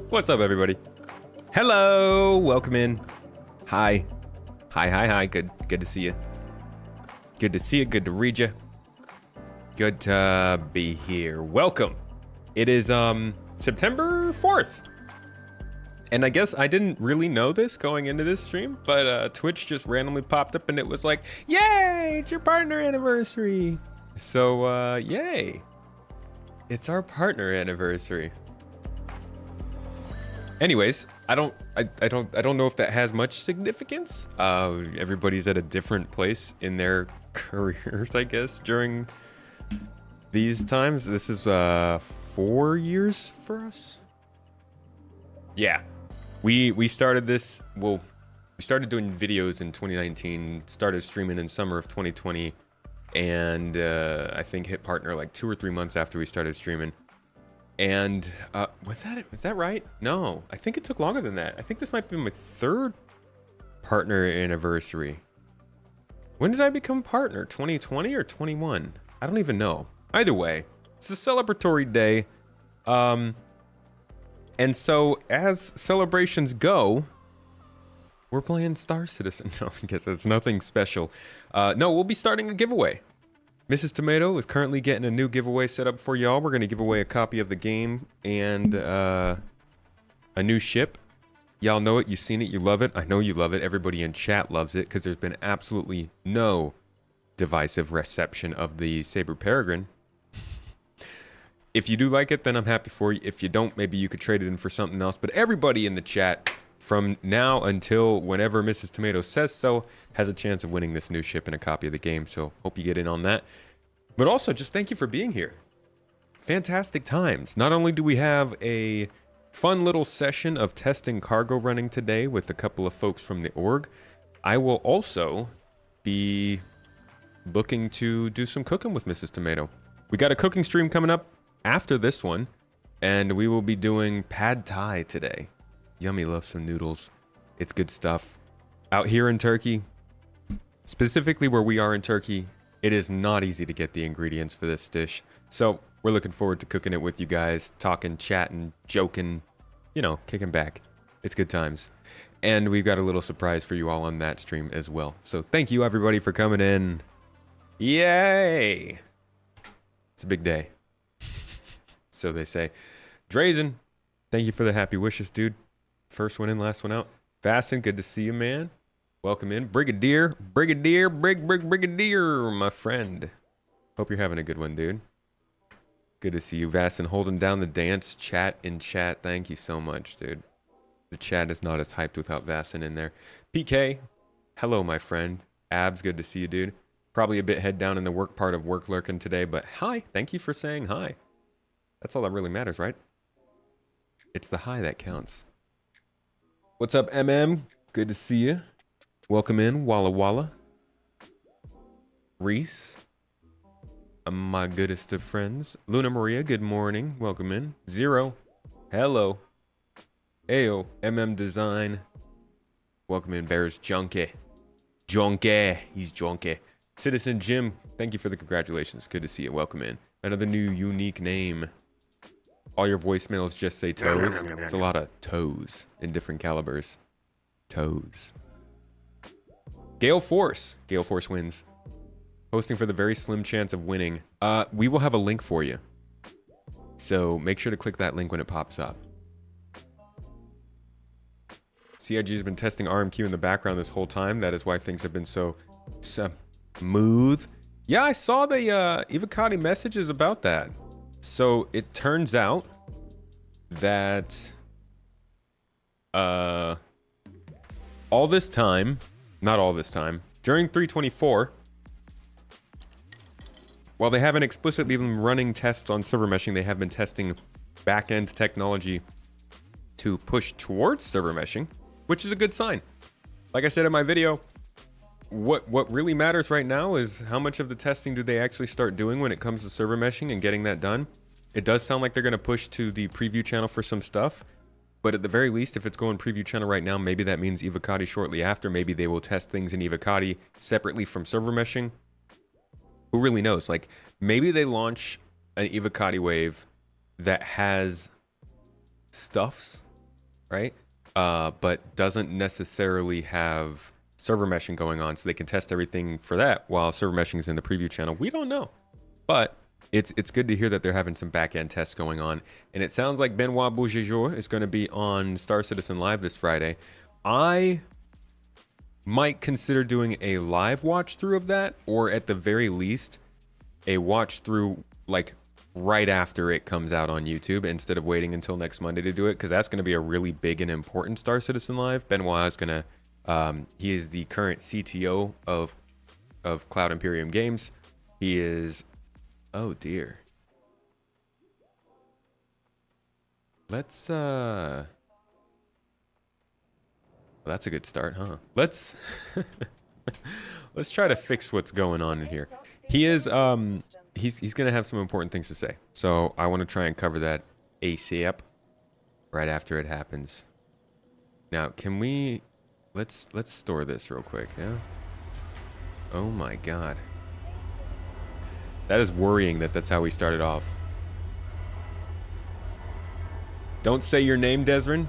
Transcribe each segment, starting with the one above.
What's up, everybody? Hello, welcome in. Hi. Good to see you. Good to see you. Good to read you. Good to be here. Welcome. It is September 4th. And I guess I didn't really know this going into this stream, but Twitch just randomly popped up and it was like, yay, it's your partner anniversary. So yay. It's our partner anniversary. Anyways, I don't know if that has much significance. Everybody's at a different place in their careers, I guess, during these times. This is 4 years for us. Yeah, we started this. Well, we started doing videos in 2019. Started streaming in summer of 2020, and I think hit partner like 2 or 3 months after we started streaming. And was that right? No, I think it took longer than that. I think this might be my 3rd partner anniversary. When did I become partner? 2020 or 21? I don't even know. Either way, it's a celebratory day. And so as celebrations go, we're playing Star Citizen. No, I guess it's nothing special. No, we'll be starting a giveaway. Mrs. Tomato is currently getting a new giveaway set up for y'all. We're going to give away a copy of the game and a new ship. Y'all know it. You've seen it. You love it. I know you love it. Everybody in chat loves it because there's been absolutely no divisive reception of the Saber Peregrine. If you do like it, then I'm happy for you. If you don't, maybe you could trade it in for something else. But everybody in the chat, from now until whenever Mrs. Tomato says so, has a chance of winning this new ship and a copy of the game. So hope you get in on that. But also, just thank you for being here. Fantastic times. Not only do we have a fun little session of testing cargo running today with a couple of folks from the org, I will also be looking to do some cooking with Mrs. Tomato. We got a cooking stream coming up after this one, and we will be doing pad thai today. Yummy, love some noodles. It's good stuff. Out here in Turkey, specifically where we are in Turkey, it is not easy to get the ingredients for this dish. So we're looking forward to cooking it with you guys, talking, chatting, joking, you know, kicking back. It's good times. And we've got a little surprise for you all on that stream as well. So thank you everybody for coming in. Yay! It's a big day. So they say. Drazen, thank you for the happy wishes, dude. First one in, last one out. Fasten, good to see you, man. Welcome in. Brigadier, my friend. Hope you're having a good one, dude. Good to see you, Vastin, holding down the dance chat in chat. Thank you so much, dude. The chat is not as hyped without Vastin in there. PK, hello, my friend. Abs, good to see you, dude. Probably a bit head down in the work part of work lurking today, but hi. Thank you for saying hi. That's all that really matters, right? It's the hi that counts. What's up, MM? Good to see you. Welcome in, Walla Walla. Reese. My goodest of friends. Luna Maria, good morning. Welcome in. Zero. Hello. Ayo, MM Design. Welcome in, Bears Junkie. Junkie. He's Junkie. Citizen Jim, thank you for the congratulations. Good to see you. Welcome in. Another new unique name. All your voicemails just say toes. There's a lot of toes in different calibers. Toes. Gale Force. Gale Force wins. Hosting for the very slim chance of winning. We will have a link for you. So make sure to click that link when it pops up. CIG has been testing RMQ in the background this whole time. That is why things have been so smooth. Yeah, I saw the Ivacati messages about that. So it turns out that all this time, not all this time, during 324, while they haven't explicitly been running tests on server meshing, they have been testing back-end technology to push towards server meshing, which is a good sign. Like I said in my video, what really matters right now is how much of the testing do they actually start doing when it comes to server meshing and getting that done. It does sound like they're going to push to the preview channel for some stuff. But at the very least, if it's going preview channel right now, maybe that means Evocati shortly after. Maybe they will test things in Evocati separately from server meshing. Who really knows? Like, maybe they launch an Evocati wave that has stuffs, right? But doesn't necessarily have server meshing going on, so they can test everything for that while server meshing is in the preview channel. We don't know. But it's good to hear that they're having some back-end tests going on. And it sounds like Benoit Bougejour is going to be on Star Citizen Live this Friday. I might consider doing a live watch through of that, or at the very least, a watch through like right after it comes out on YouTube instead of waiting until next Monday to do it, because that's going to be a really big and important Star Citizen Live. Benoit is going to, he is the current CTO of Cloud Imperium Games. He is, oh dear. Let's, well, that's a good start, huh? Let's, let's try to fix what's going on in here. He is, he's going to have some important things to say. So I want to try and cover that ASAP right after it happens. Now, can we, let's store this real quick, yeah? Oh my God. That is worrying that that's how we started off. Don't say your name, Desrin.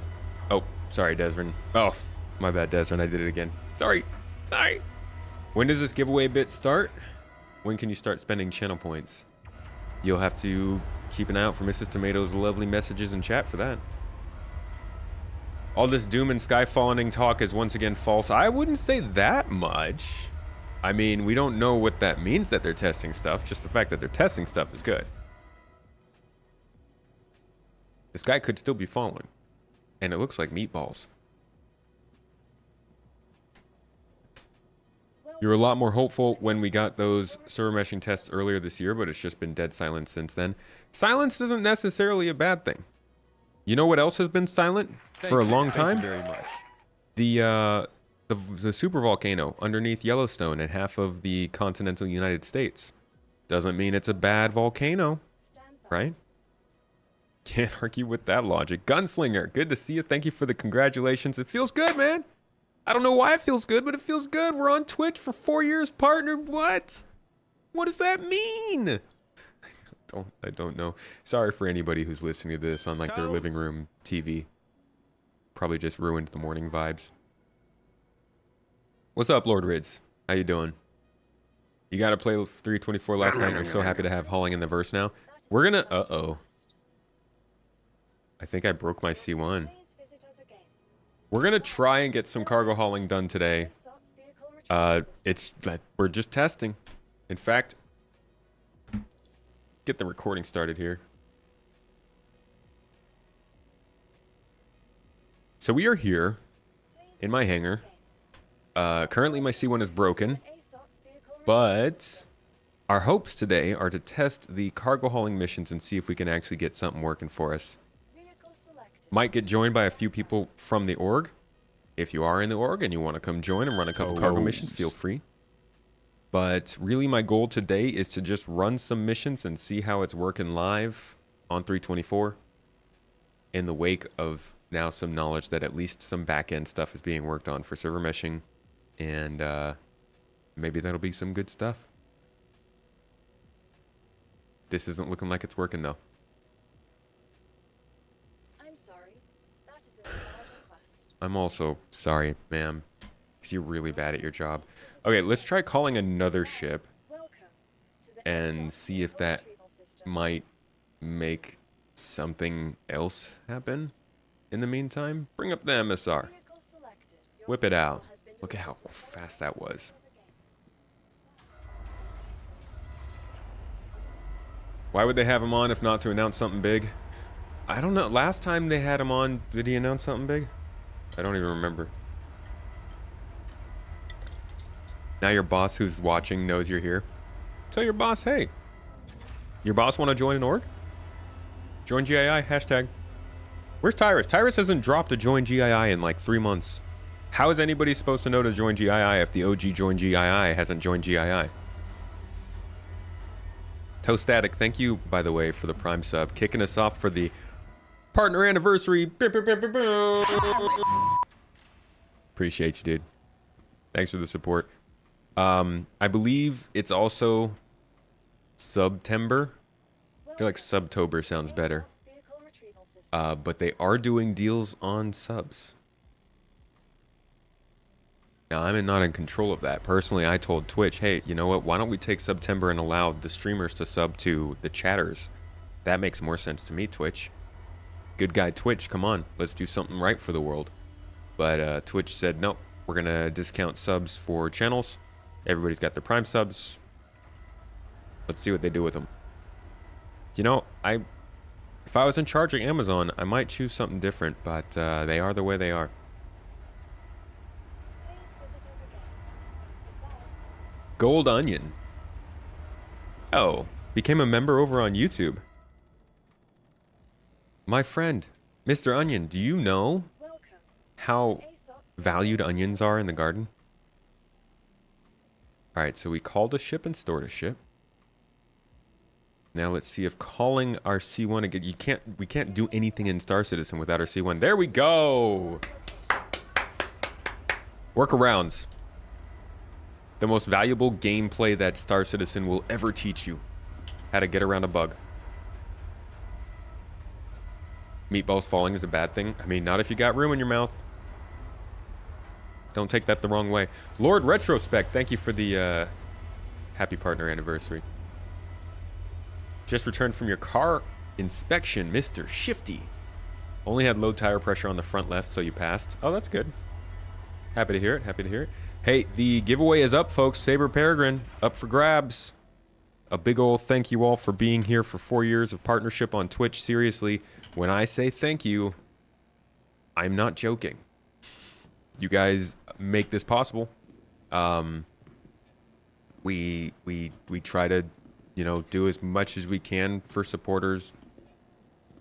Oh, sorry, Desrin. Oh, my bad, Desrin. I did it again. Sorry. Sorry. When does this giveaway bit start? When can you start spending channel points? You'll have to keep an eye out for Mrs. Tomato's lovely messages in chat for that. All this doom and skyfalling talk is once again false. I wouldn't say that much. I mean, we don't know what that means that they're testing stuff. Just the fact that they're testing stuff is good. This guy could still be falling. And it looks like meatballs. You were a lot more hopeful when we got those server meshing tests earlier this year, but it's just been dead silent since then. Silence isn't necessarily a bad thing. You know what else has been silent for a long time? Thank you very much. The super volcano underneath Yellowstone and half of the continental United States. Doesn't mean it's a bad volcano, right? Can't argue with that logic. Gunslinger, good to see you. Thank you for the congratulations. It feels good, man. I don't know why it feels good, but it feels good. We're on Twitch for 4 years partnered. What? What does that mean? I don't know. Sorry for anybody who's listening to this on like their living room TV. Probably just ruined the morning vibes. What's up, Lord Rids? How you doing? You got to play 324 last night. You're so happy to have hauling in the verse now. We're gonna. Uh-oh. I think I broke my C1. We're gonna try and get some cargo hauling done today. We're just testing. In fact, get the recording started here. So we are here in my hangar. Currently my C1 is broken, but our hopes today are to test the cargo hauling missions and see if we can actually get something working for us. Might get joined by a few people from the org. If you are in the org and you want to come join and run a couple cargo missions, feel free. But really my goal today is to just run some missions and see how it's working live on 324 in the wake of now some knowledge that at least some back-end stuff is being worked on for server meshing. And maybe that'll be some good stuff. This isn't looking like it's working though. I'm sorry. That is a valid request. I'm also sorry, ma'am, because you're really bad at your job. Okay, let's try calling another ship and see if that might make something else happen in the meantime. Bring up the MSR. Whip it out. Look at how fast that was. Why would they have him on if not to announce something big? I don't know. Last time they had him on, did he announce something big? I don't even remember. Now your boss who's watching knows you're here. Tell your boss, hey, your boss want to join an org? Join GII, hashtag. Where's Tyrus? Tyrus hasn't dropped a join GII in like 3 months. How is anybody supposed to know to join GII if the OG join GII hasn't joined GII? Toastatic, thank you, by the way, for the Prime sub. Kicking us off for the Partner anniversary. Appreciate you, dude. Thanks for the support. I believe it's also Subtember. I feel like Subtober sounds better. Vehicle retrieval system. But they are doing deals on subs. Now, I'm not in control of that. Personally, I told Twitch, hey, you know what? Why don't we take September and allow the streamers to sub to the chatters? That makes more sense to me, Twitch. Good guy Twitch, come on. Let's do something right for the world. But Twitch said, no, we're going to discount subs for channels. Everybody's got their Prime subs. Let's see what they do with them. You know, if I was in charge of Amazon, I might choose something different, but they are the way they are. Please visit us again. Goodbye. Gold Onion. Oh, became a member over on YouTube. My friend, Mr. Onion, do you know Welcome. how Aesop. valued onions are in the garden? All right, so we called a ship and stored a ship. Now let's see if calling our C1 again. We can't do anything in Star Citizen without our C1. There we go. Workarounds. The most valuable gameplay that Star Citizen will ever teach you. How to get around a bug. Meatballs falling is a bad thing. I mean, not if you got room in your mouth. Don't take that the wrong way. Lord Retrospect, thank you for the happy partner anniversary. Just returned from your car inspection, Mr. Shifty. Only had low tire pressure on the front left, so you passed. Oh, that's good. Happy to hear it. Happy to hear it. Hey, the giveaway is up, folks. Saber Peregrine, up for grabs. A big ol' thank you all for being here for 4 years of partnership on Twitch. Seriously, when I say thank you, I'm not joking. You guys make this possible. We try to, you know, do as much as we can for supporters.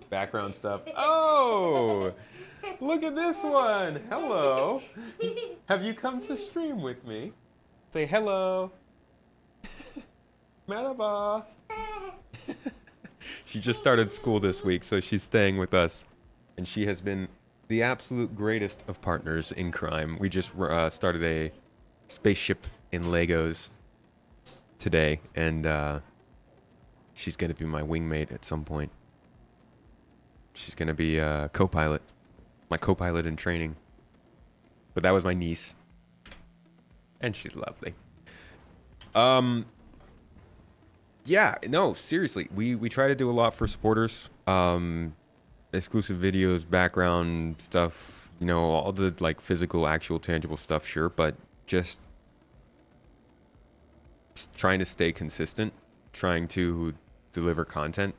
Background stuff. Oh, look at this one. Hello. Have you come to stream with me? Say hello. Merhaba. She just started school this week, so she's staying with us. And she has been the absolute greatest of partners in crime. We just started a spaceship in Legos today, and she's going to be my wingmate at some point. She's going to be a co-pilot. My co-pilot in training. But that was my niece. And she's lovely. Yeah, no, seriously. We try to do a lot for supporters. Exclusive videos, background stuff, you know, all the like physical, actual, tangible stuff, sure, but just trying to stay consistent, trying to deliver content.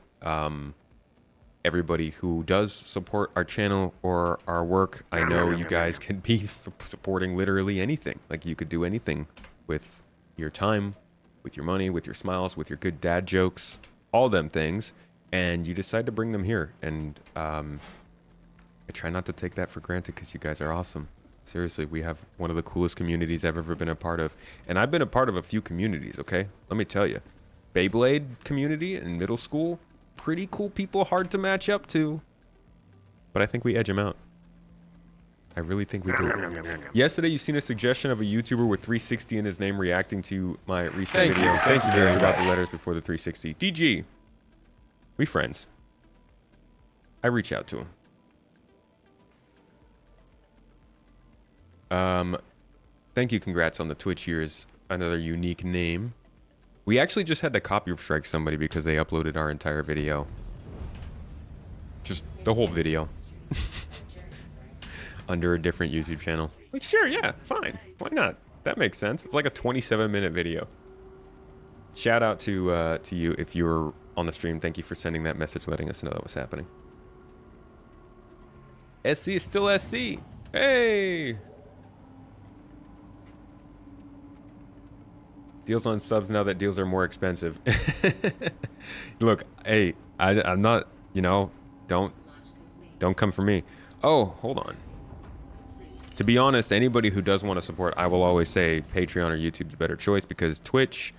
Everybody who does support our channel or our work, I know you guys can be supporting literally anything. Like, you could do anything with your time, with your money, with your smiles, with your good dad jokes, all them things, and you decide to bring them here. And I try not to take that for granted because you guys are awesome. Seriously, we have one of the coolest communities I've ever been a part of. And I've been a part of a few communities, okay? Let me tell you. Beyblade community in middle school, pretty cool people, hard to match up to. But I think we edge them out. I really think we do. Yesterday, you seen a suggestion of a YouTuber with 360 in his name reacting to my recent video. Thank you very much. About the letters before the 360. DG. We friends. I reach out to him. Thank you. Congrats on the Twitch years. Another unique name. We actually just had to copy strike somebody because they uploaded our entire video. Just the whole video. Under a different YouTube channel. Like, sure, yeah, fine. Why not? That makes sense. It's like a 27-minute video. Shout out to you if you were on the stream. Thank you for sending that message, letting us know that was happening. SC is still SC. Hey! Deals on subs now that deals are more expensive. Look, hey, I'm not, you know, don't come for me. Oh, hold on. To be honest, anybody who does want to support, I will always say Patreon or YouTube's a better choice because Twitch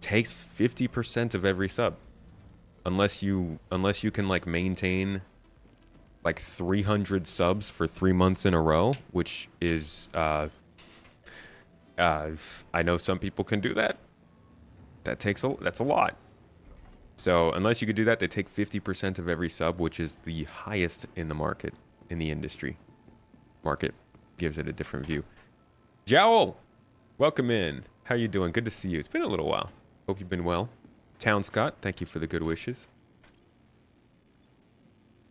takes 50% of every sub. Unless you can like maintain like 300 subs for 3 months in a row, which is I know some people can do that. That's a lot. So unless you could do that, they take 50% of every sub, which is the highest in the market, in the industry. Market gives it a different view. Jowl, welcome in. How you doing? Good to see you. It's been a little while. Hope you've been well. Town Scott, thank you for the good wishes.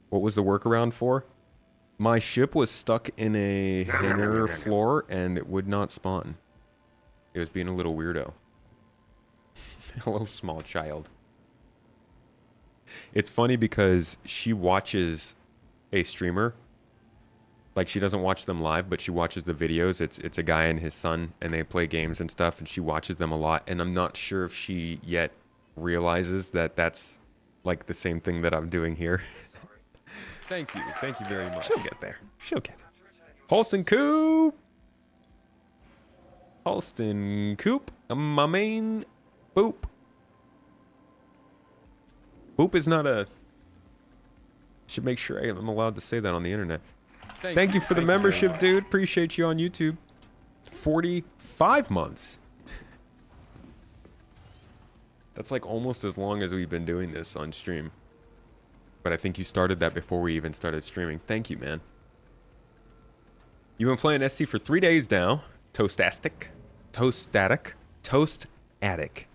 What was the workaround for? My ship was stuck in a hangar floor and it would not spawn. It was being a little weirdo. Hello, small child. It's funny because she watches a streamer. Like, she doesn't watch them live, but she watches the videos. It's a guy and his son, and they play games and stuff, and she watches them a lot. And I'm not sure if she yet realizes that that's, like, the same thing that I'm doing here. Thank you. Thank you very much. She'll get there. She'll get there. Holston Coop! Holston Coop, my main boop. Boop is not a... Should make sure I'm allowed to say that on the internet. Thank you for the membership, dude. Appreciate you on YouTube. 45 months. That's like almost as long as we've been doing this on stream. But I think you started that before we even started streaming. Thank you, man. You've been playing SC for 3 days now. Toast-astic. Toast-static. Toast-attic.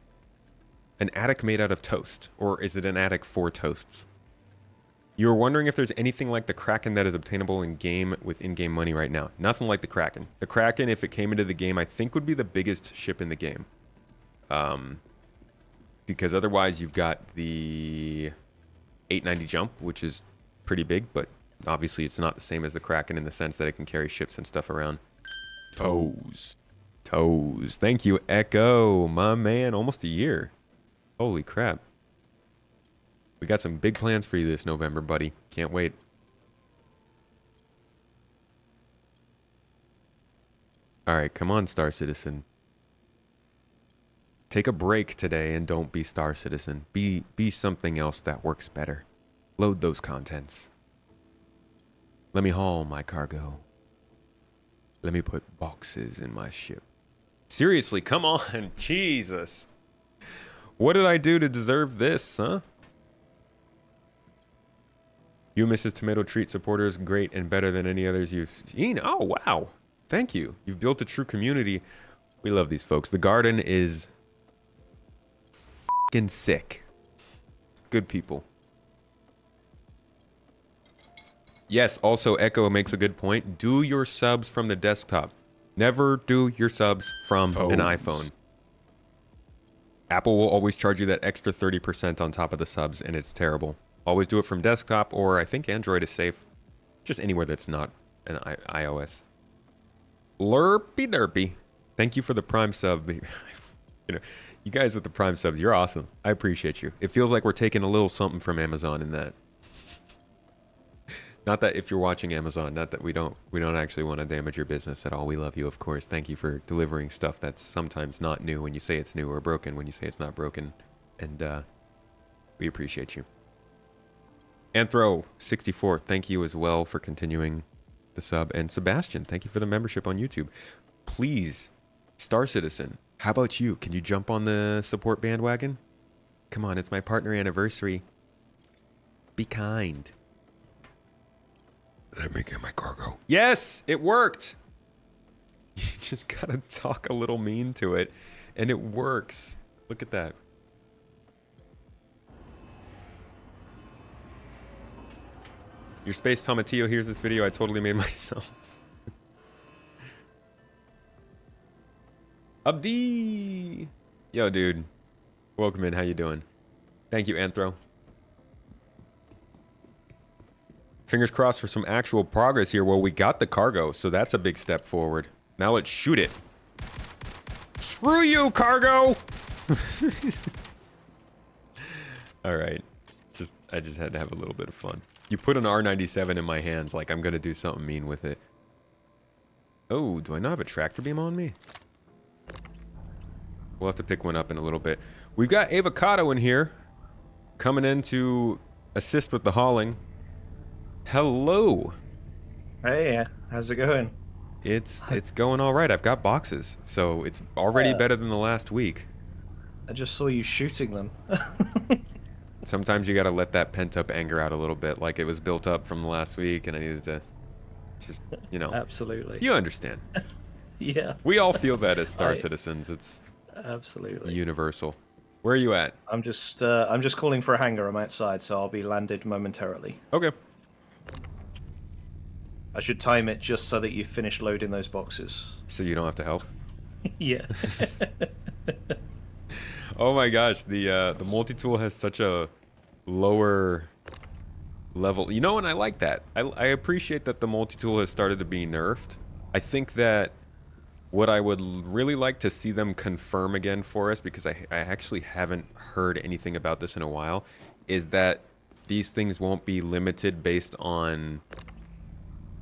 An attic made out of toast. Or is it an attic for toasts? You were wondering if there's anything like the Kraken that is obtainable in game with in-game money right now. Nothing like the Kraken. The Kraken, if it came into the game, I think would be the biggest ship in the game. Because otherwise you've got the 890 jump, which is pretty big, but obviously it's not the same as the Kraken in the sense that it can carry ships and stuff around. Toes. Toes. Thank you, Echo. My man, almost a year. Holy crap. We got some big plans for you this November, buddy. Can't wait. Alright, come on, Star Citizen. Take a break today and don't be Star Citizen. Be something else that works better. Load those contents. Let me haul my cargo. Let me put boxes in my ship. Seriously, come on. Jesus. What did I do to deserve this, huh? You, Mrs. Tomato Treat supporters, great and better than any others you've seen. Oh, wow. Thank you. You've built a true community. We love these folks. The garden is f***ing sick. Good people. Yes, also Echo makes a good point. Do your subs from the desktop. Never do your subs from an iPhone. Apple will always charge you that extra 30% on top of the subs, and it's terrible. Always do it from desktop, or I think Android is safe. Just anywhere that's not an iOS. Lurpy derpy. Thank you for the Prime sub. You know, you guys with the Prime subs, you're awesome. I appreciate you. It feels like we're taking a little something from Amazon in that. Not that if you're watching Amazon, not that we don't actually want to damage your business at all. We love you, of course. Thank you for delivering stuff that's sometimes not new when you say it's new, or broken when you say it's not broken. And we appreciate you. Anthro64, thank you as well for continuing the sub. And Sebastian, thank you for the membership on YouTube. Please, Star Citizen, how about you? Can you jump on the support bandwagon? Come on, it's my partner anniversary. Be kind. Let me get my cargo. Yes, it worked. You just gotta talk a little mean to it, and it works. Look at that. Your Space Tomatillo hears this video. I totally made myself. Abdi! Yo, dude. Welcome in. How you doing? Thank you, Anthro. Fingers crossed for some actual progress here. Well, we got the cargo, so that's a big step forward. Now let's shoot it. Screw you, cargo! All right. I just had to have a little bit of fun. You put an R97 in my hands like I'm going to do something mean with it. Oh, do I not have a tractor beam on me? We'll have to pick one up in a little bit. We've got Avocado in here coming in to assist with the hauling. Hello. Hey, how's it going? It's going all right. I've got boxes, so it's already Yeah, better than the last week. I just saw you shooting them. Sometimes you gotta let that pent up anger out a little bit, like it was built up from the last week, and I needed to just, Absolutely. you understand. Yeah, We all feel that as Star I Citizens. It's absolutely. universal. Where are you at? I'm just calling for a hangar. I'm outside, so I'll be landed momentarily. Okay. I should time it just so that you finish loading those boxes. So you don't have to help. Yeah. Oh my gosh, the multi-tool has such a lower level. You know, and I like that. I appreciate that the multi-tool has started to be nerfed. I think that what I would really like to see them confirm again for us, because I actually haven't heard anything about this in a while, is that these things won't be limited based on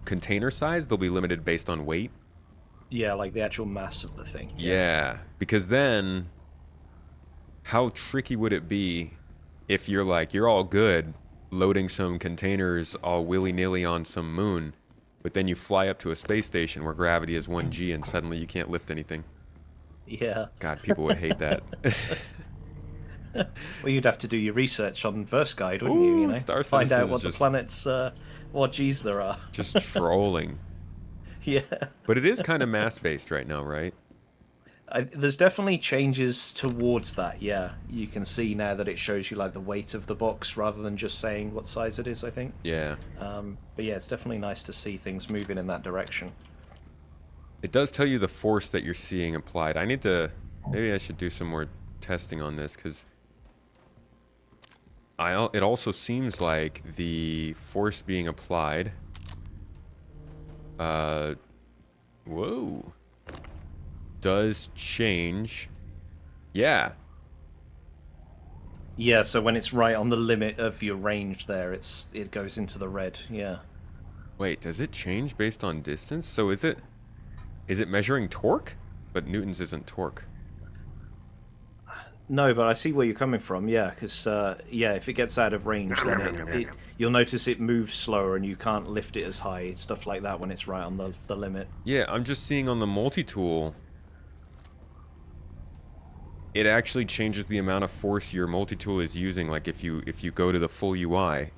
container size. They'll be limited based on weight. Yeah, like the actual mass of the thing. Yeah, because then how tricky would it be if you're like, you're all good loading some containers all willy-nilly on some moon, but then you fly up to a space station where gravity is 1G and suddenly you can't lift anything. Yeah. God, people would hate that. Well, you'd have to do your research on Verse Guide, wouldn't you? You Ooh, know, Star find Citizen out is what the just- planets, what G's there are. Just trolling. Yeah. But it is kind of mass-based right now, right? There's definitely changes towards that. Yeah, you can see now that it shows you like the weight of the box rather than just saying what size it is. I think. Yeah. But yeah, it's definitely nice to see things moving in that direction. It does tell you the force that you're seeing applied. I need to... Maybe I should do some more testing on this, because... It also seems like the force being applied... Whoa. Does change. Yeah. Yeah, so when it's right on the limit of your range, there, it goes into the red. Yeah. Wait, does it change based on distance? So is it measuring torque? But newtons isn't torque. No, but I see where you're coming from. Yeah, because yeah, if it gets out of range, then you'll notice it moves slower and you can't lift it as high. Stuff like that when it's right on the limit. Yeah, I'm just seeing on the multi-tool, it actually changes the amount of force your multi-tool is using. Like if you go to the full UI,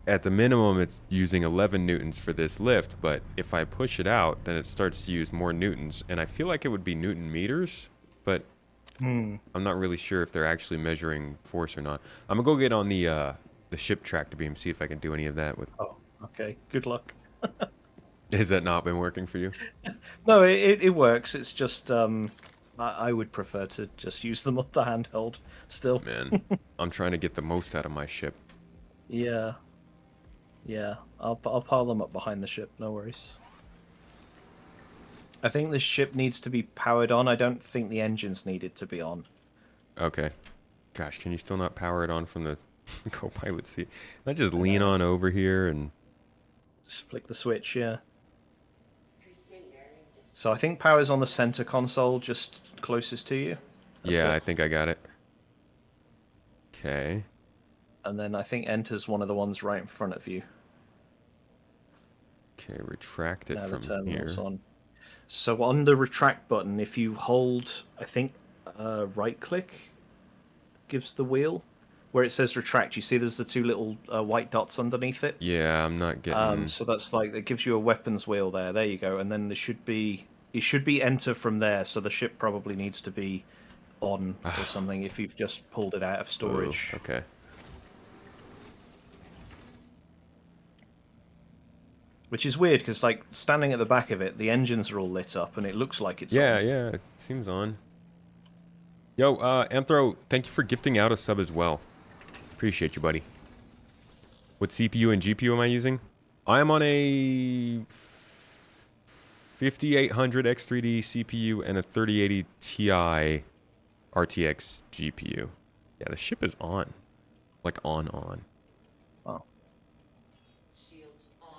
at the minimum it's using 11 newtons for this lift, but if I push it out, then it starts to use more newtons, and I feel like it would be newton meters, but I'm not really sure if they're actually measuring force or not. I'm gonna go get on the ship tractor beam, see if I can do any of that with... Oh, okay. Good luck. Has that not been working for you? No, it works. It's just I would prefer to just use them with the handheld still. Man, I'm trying to get the most out of my ship. Yeah. Yeah, I'll pile them up behind the ship. No worries. I think this ship needs to be powered on. I don't think the engines needed to be on. Okay. Gosh, can you still not power it on from the co-pilot seat? Can I just lean on over here and... Just flick the switch, yeah. So I think power's on the center console, just closest to you. That's Yeah, it. I think I got it. Okay. And then I think enter's one of the ones right in front of you. Okay, retract it Now the from here. terminal's on. So on the retract button, if you hold, I think, right click gives the wheel. Where it says retract, you see there's the two little white dots underneath it? Yeah, I'm not getting... So that's like, it gives you a weapons wheel there. There you go. And then there should be, it should be enter from there. So the ship probably needs to be on or something if you've just pulled it out of storage. Ooh, okay. Which is weird because, like, standing at the back of it, the engines are all lit up and it looks like it's Yeah, on. yeah, it seems on. Yo, Anthro, thank you for gifting out a sub as well. Appreciate you, buddy. What CPU and GPU am I using? I am on a 5800 X3D CPU and a 3080 Ti RTX GPU. Yeah, the ship is on. Like, on. Oh. Shields on.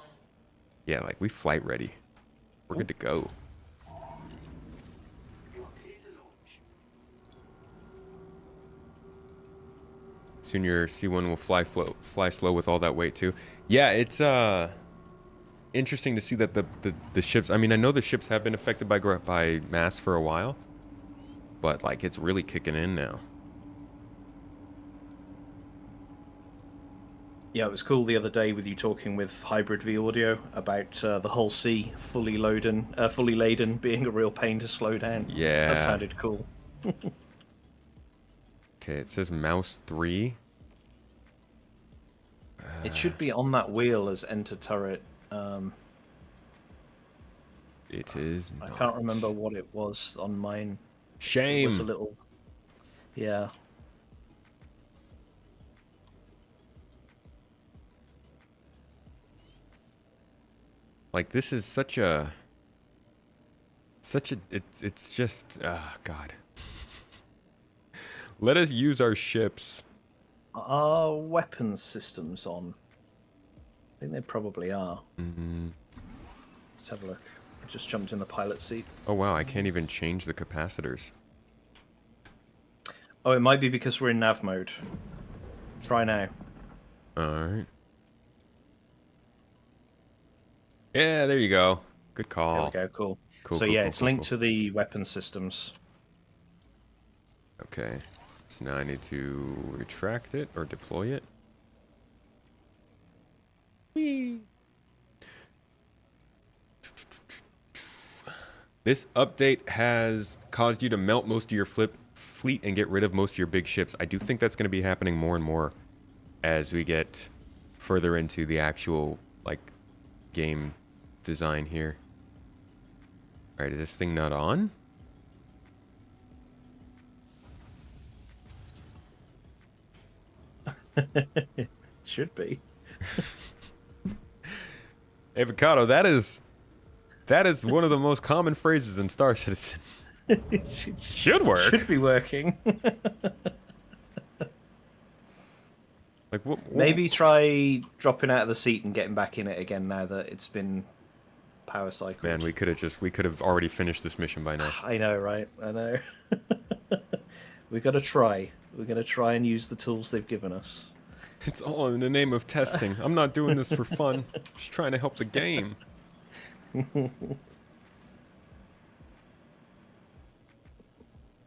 Yeah, like, we flight ready. We're good to go. Soon your C1 will fly slow with all that weight too. Yeah, it's interesting to see that the ships. I mean, I know the ships have been affected by mass for a while, but like it's really kicking in now. Yeah, it was cool the other day with you talking with Hybrid V Audio about the whole sea fully laden being a real pain to slow down. Yeah. That sounded cool. Okay, it says mouse 3. It should be on that wheel as enter turret. It is I not. can't remember what it was on mine. It Shame. was a little... Yeah. Like this is such a it's just God. Let us use our ships. Are weapons systems on? I think they probably are. Mm-hmm. Let's have a look. I just jumped in the pilot seat. Oh wow, I can't even change the capacitors. Oh, it might be because we're in nav mode. Try now. Alright. Yeah, there you go. Good call. There we go, cool. Cool, So cool, yeah, cool, it's cool, linked cool. to the weapon systems. Okay. So now I need to retract it or deploy it. Whee! This update has caused you to melt most of your fleet and get rid of most of your big ships. I do think that's going to be happening more and more as we get further into the actual like game design here. All right, is this thing not on? Should be. Avocado, that is one of the most common phrases in Star Citizen. Should work. Should be working. Like what? Maybe try dropping out of the seat and getting back in it again now that it's been power cycled. Man, we could have already finished this mission by now. I know, right? I know. We gotta try. We're gonna try and use the tools they've given us. It's all in the name of testing. I'm not doing this for fun. Just trying to help the game.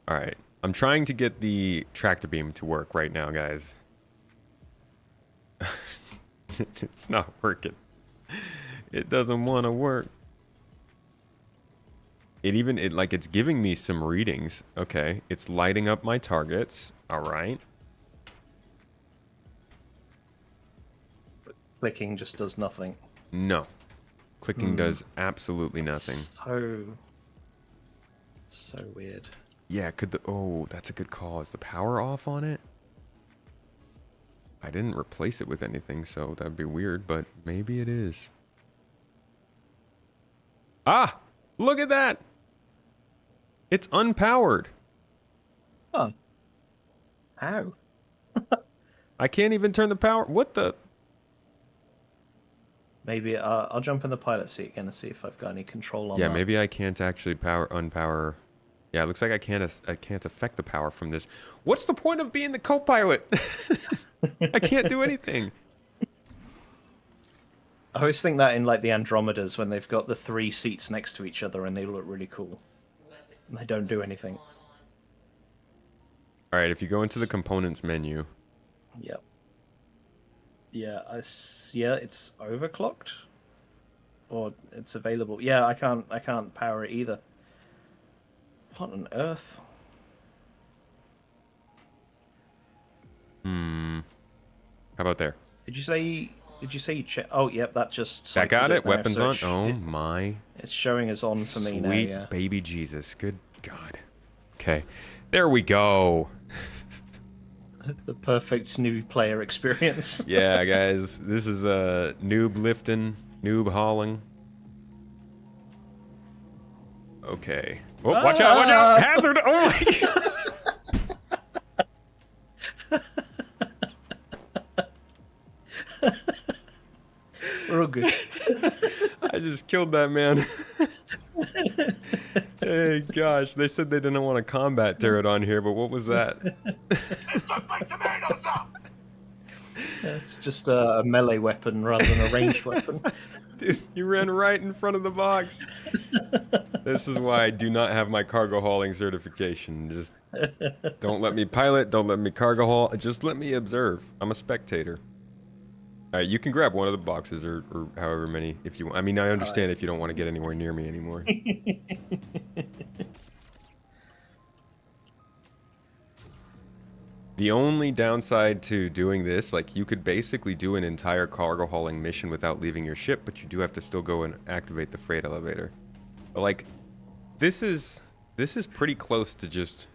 All right. I'm trying to get the tractor beam to work right now, guys. It's not working. It doesn't want to work. It's giving me some readings. Okay. It's lighting up my targets. All right. Clicking just does nothing. No. Clicking does absolutely nothing. So weird. Yeah, oh, that's a good call. Is the power off on it? I didn't replace it with anything, so that'd be weird, but maybe it is. Ah! Look at that! It's unpowered. Huh. How? I can't even turn the power. What the? Maybe I'll jump in the pilot seat again and see if I've got any control on that. Yeah, maybe I can't actually unpower. Yeah, it looks like I can't affect the power from this. What's the point of being the co-pilot? I can't do anything. I always think that in like the Andromedas when they've got the 3 seats next to each other and they look really cool. And they don't do anything. All right, if you go into the components menu. Yep. Yeah, yeah, it's overclocked, or it's available. Yeah, I can't power it either. What on earth? How about there? Did you say you check? Oh, yep, that just. That got cycled it. now, Weapons so on. Oh my. It's showing us on for me now. Sweet Yeah. baby Jesus. Good God. Okay, there we go. The perfect new player experience. Yeah, guys, this is a noob lifting, noob hauling. Okay. Oh, watch out! Watch out! Hazard! Oh my God! We're all good. I just killed that man. Hey, gosh, they said they didn't want a combat turret on here, but what was that? They stuck my tomatoes up! It's just a melee weapon rather than a ranged weapon. Dude, you ran right in front of the box. This is why I do not have my cargo hauling certification. Just don't let me pilot, don't let me cargo haul, just let me observe. I'm a spectator. All right, you can grab one of the boxes or however many if you want. I mean, I understand if you don't want to get anywhere near me anymore. The only downside to doing this, like, you could basically do an entire cargo hauling mission without leaving your ship, but you do have to still go and activate the freight elevator. But, like, this is pretty close to just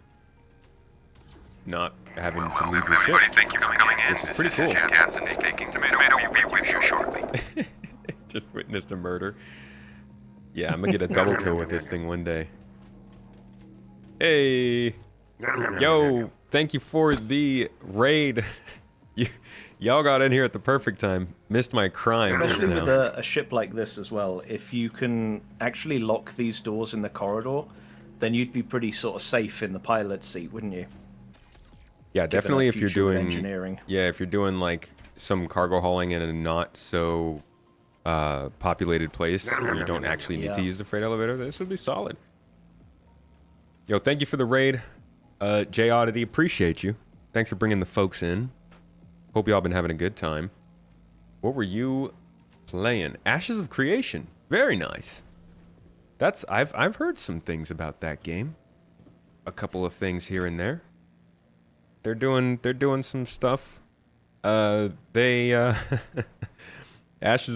not having to leave your ship. Everybody, thank you for coming in. Which is pretty cool. Captain speaking. Tomato will be with you shortly. Just witnessed a murder. Yeah, I'm gonna get a double kill with this thing one day. Hey, yo, thank you for the raid. Y'all got in here at the perfect time. Missed my crime just Especially now. with a ship like this as well. If you can actually lock these doors in the corridor, then you'd be pretty sort of safe in the pilot seat, wouldn't you? Yeah, definitely if you're future of doing engineering. Yeah, if you're doing like some cargo hauling in a not so populated place where you don't actually need to Yeah. use the freight elevator, this would be solid. Yo, thank you for the raid, J Oddity. Appreciate you. Thanks for bringing the folks in. Hope y'all been having a good time. What were you playing? Ashes of Creation. Very nice. That's I've heard some things about that game. A couple of things here and there. They're doing some stuff. Ashes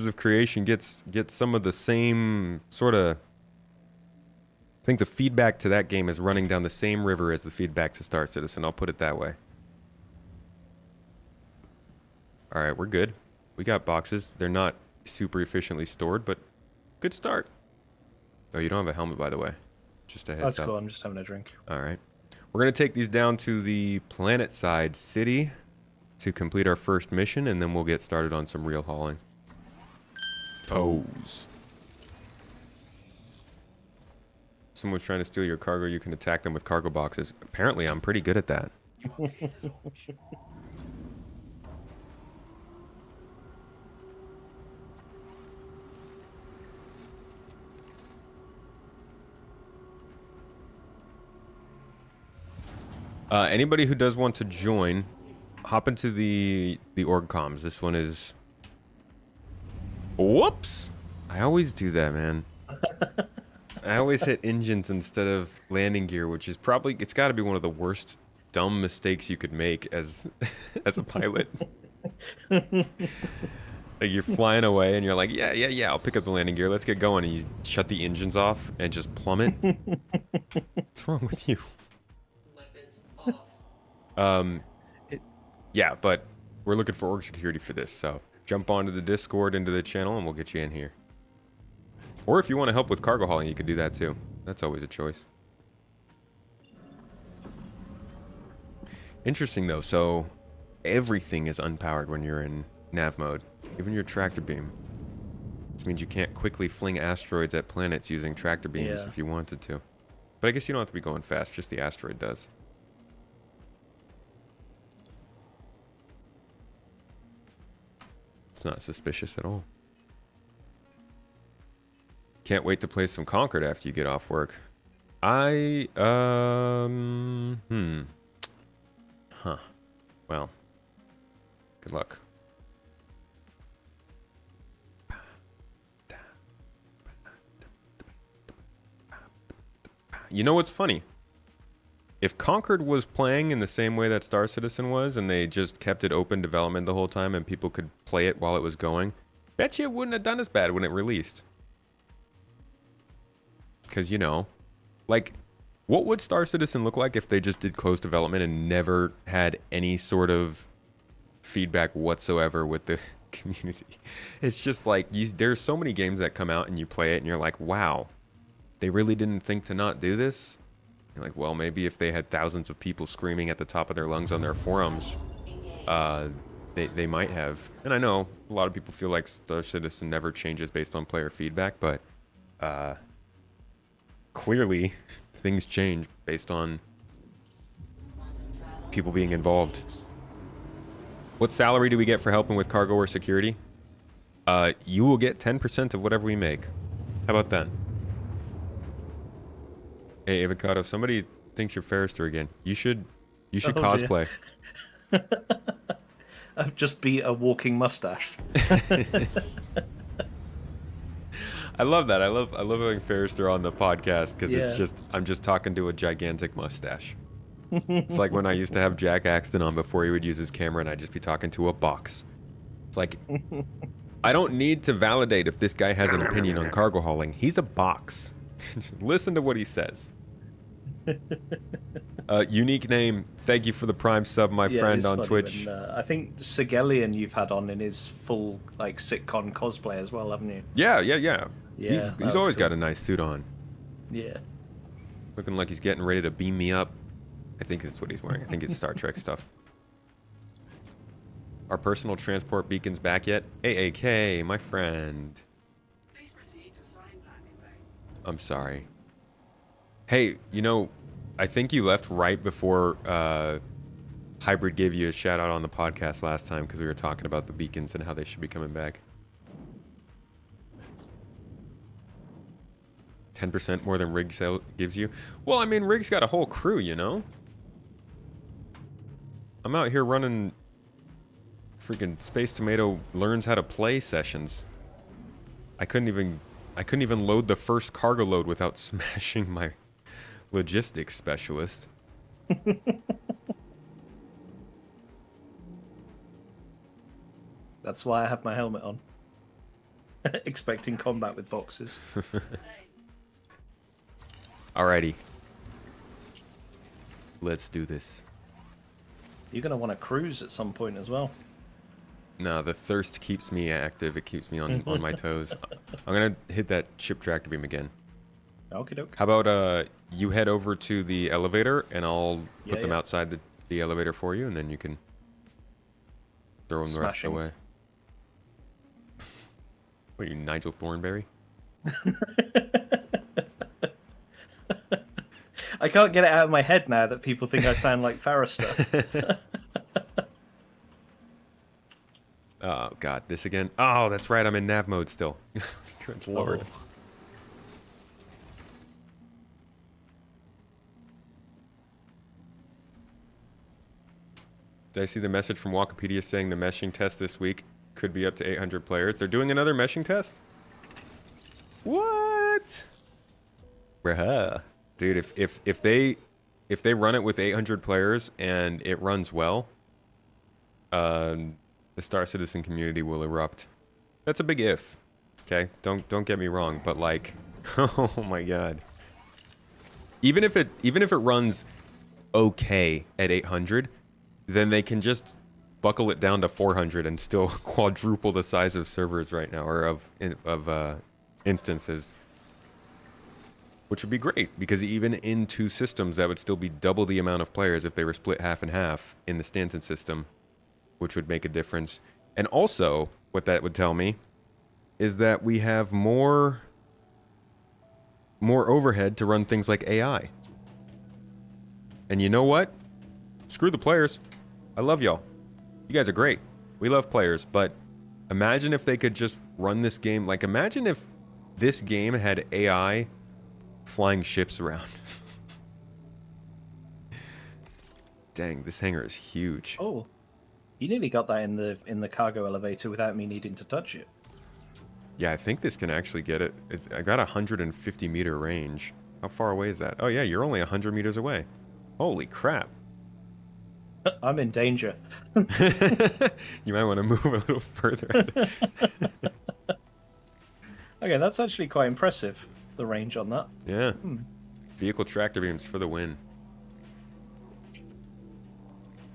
of Creation gets some of the same sort of. I think the feedback to that game is running down the same river as the feedback to Star Citizen. I'll put it that way. All right, we're good. We got boxes. They're not super efficiently stored, but good start. Oh, you don't have a helmet, by the way. Just a heads That's up. cool. I'm just having a drink. All right. We're going to take these down to the planet side city to complete our first mission, and then we'll get started on some real hauling. Pose. Someone's trying to steal your cargo. You can attack them with cargo boxes. Apparently, I'm pretty good at that. Anybody who does want to join, hop into the org comms. This one is. Whoops! I always do that, man. I always hit engines instead of landing gear, which is probably it's got to be one of the worst dumb mistakes you could make as as a pilot. Like you're flying away and you're like, yeah, I'll pick up the landing gear. Let's get going. And you shut the engines off and just plummet. What's wrong with you? Yeah, but we're looking for org security for this, so jump onto the Discord, into the channel, and we'll get you in here. Or if you want to help with cargo hauling, you could do that too. That's always a choice. Interesting though, so everything is unpowered when you're in nav mode, even your tractor beam. This means you can't quickly fling asteroids at planets using tractor beams Yeah. if you wanted to. But I guess you don't have to be going fast, just the asteroid does. It's not suspicious at all. Can't wait to play some Conquered after you get off work. Huh. Well, good luck. You know what's funny? If Conquered was playing in the same way that Star Citizen was, and they just kept it open development the whole time and people could play it while it was going, bet you it wouldn't have done as bad when it released. Because, you know, like, what would Star Citizen look like if they just did closed development and never had any sort of feedback whatsoever with the community? It's just like, there's so many games that come out and you play it and you're like, wow, they really didn't think to not do this? You're like, well, maybe if they had thousands of people screaming at the top of their lungs on their forums, they might have. And I know a lot of people feel like Star Citizen never changes based on player feedback, but clearly things change based on people being involved. What salary do we get for helping with cargo or security? You will get 10% of whatever we make. How about that? Hey, Avocado, if somebody thinks you're Ferrister again, you should Oh, dear. cosplay. Just be a walking mustache. I love that. I love having Ferrister on the podcast because it's Yeah. just I'm just talking to a gigantic mustache. It's like when I used to have Jack Axton on before he would use his camera and I'd just be talking to a box. It's like I don't need to validate if this guy has an opinion on cargo hauling. He's a box. Just listen to what he says. Unique name. Thank you for the Prime sub, my Yeah, friend it's on funny Twitch. when, I think Sigelian you've had on in his full like sitcom cosplay as well, haven't you? Yeah. Yeah, He's that was always cool. got a nice suit on. Yeah. Looking like he's getting ready to beam me up. I think that's what he's wearing. I think it's Star Trek stuff. Our personal transport beacon's back yet? AAK, my friend. I'm sorry. Hey, you know, I think you left right before Hybrid gave you a shout out on the podcast last time because we were talking about the beacons and how they should be coming back. 10% more than Riggs gives you? Well, I mean, Riggs got a whole crew, you know? I'm out here running freaking Space Tomato learns how to play sessions. I couldn't even load the first cargo load without smashing my logistics specialist. That's why I have my helmet on. Expecting combat with boxes. Alrighty. Let's do this. You're gonna want to cruise at some point as well. No, the thirst keeps me active. It keeps me on my toes. I'm gonna hit that ship tractor beam again. Okie doke. How about you head over to the elevator and I'll put Yeah, them yeah. outside the elevator for you, and then you can throw them the rest of the Smashing. way. What are you, Nigel Thornberry? I can't get it out of my head now that people think I sound like Forrester. Oh god, this again. Oh, that's right. I'm in nav mode still. Good lord. Oh. Did I see the message from Wikipedia saying the meshing test this week could be up to 800 players? They're doing another meshing test? What? Bruh. Dude, if they run it with 800 players and it runs well, the Star Citizen community will erupt. That's a big if. Okay? Don't get me wrong, but like oh my god. Even if it runs okay at 800, then they can just buckle it down to 400 and still quadruple the size of servers right now, or of instances. Which would be great, because even in two systems, that would still be double the amount of players if they were split half and half in the Stanton system, which would make a difference. And also, what that would tell me is that we have more overhead to run things like AI. And you know what? Screw the players. I love y'all. You guys are great. We love players, but imagine if they could just run this game. Like, imagine if this game had AI flying ships around. Dang, this hangar is huge. Oh, you nearly got that in the cargo elevator without me needing to touch it. Yeah, I think this can actually get it. I got a 150-meter range. How far away is that? Oh yeah, you're only 100 meters away. Holy crap. I'm in danger. You might want to move a little further. Okay, that's actually quite impressive, the range on that. Yeah. Vehicle tractor beams for the win.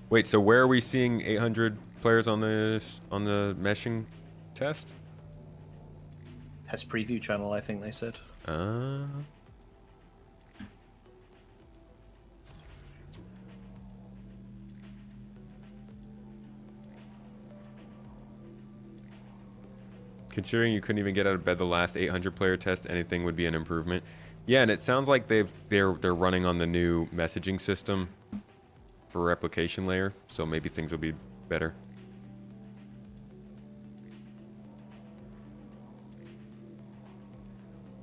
Wait, so where are we seeing 800 players on the meshing test? Test preview channel, I think they said. Considering you couldn't even get out of bed the last 800 player test, anything would be an improvement. Yeah, and it sounds like they're running on the new messaging system for replication layer, so maybe things will be better.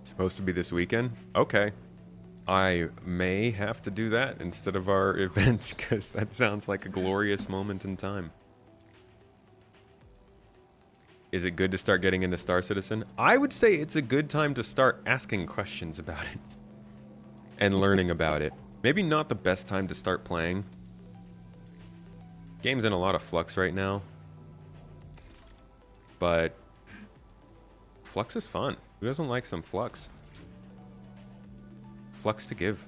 Supposed to be this weekend? Okay. I may have to do that instead of our event, because that sounds like a glorious moment in time. Is it good to start getting into Star Citizen? I would say it's a good time to start asking questions about it and learning about it. Maybe not the best time to start playing. Game's in a lot of flux right now. But flux is fun. Who doesn't like some flux? Flux to give.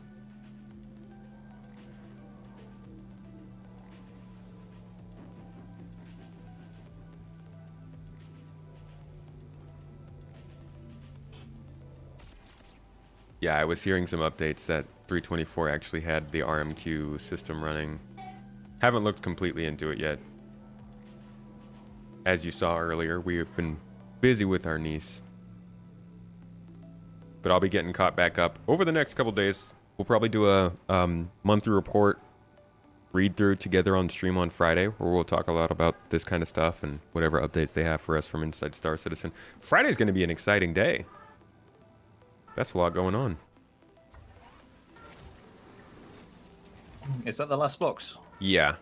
Yeah, I was hearing some updates that 324 actually had the RMQ system running. Haven't looked completely into it yet. As you saw earlier, we have been busy with our niece. But I'll be getting caught back up over the next couple days. We'll probably do a monthly report read through together on stream on Friday, where we'll talk a lot about this kind of stuff and whatever updates they have for us from inside Star Citizen. Friday's going to be an exciting day. That's a lot going on. Is that the last box? Yeah.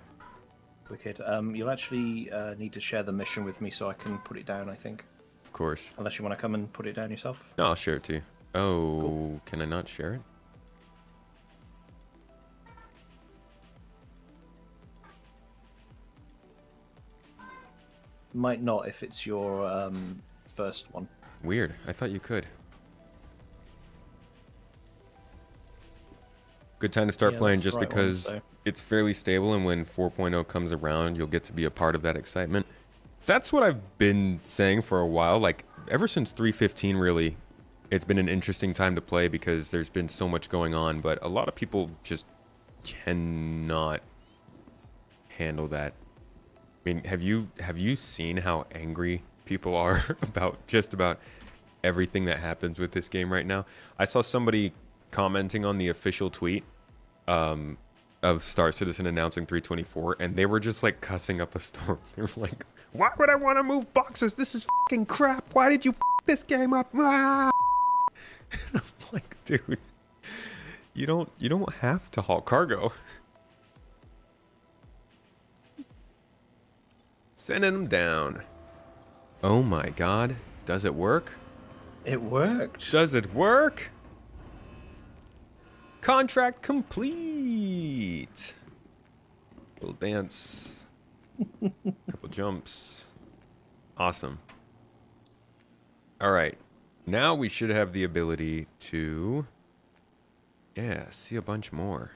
Wicked. You'll actually need to share the mission with me so I can put it down, I think. Of course. Unless you want to come and put it down yourself. No, I'll share it too. Oh, Cool. Can I not share it? Might not if it's your first one. Weird. I thought you could. Good time to start Yeah, playing that's just the right one, because so. it's fairly stable, and when 4.0 comes around, you'll get to be a part of that excitement. That's what I've been saying for a while. Like, ever since 3.15, really, it's been an interesting time to play because there's been so much going on, but a lot of people just cannot handle that. I mean, have you seen how angry people are about just about everything that happens with this game right now? I saw somebody commenting on the official tweet of Star Citizen announcing 324, and they were just like cussing up a storm. They were like, "Why would I want to move boxes? This is fucking crap. Why did you this game up?" Ah! And I'm like, dude, you don't have to haul cargo. Sending them down. Oh my god. Does it work? It worked. Does it work? Contract complete. Little dance. Couple jumps. Awesome. All right. Now we should have the ability to, yeah, see a bunch more.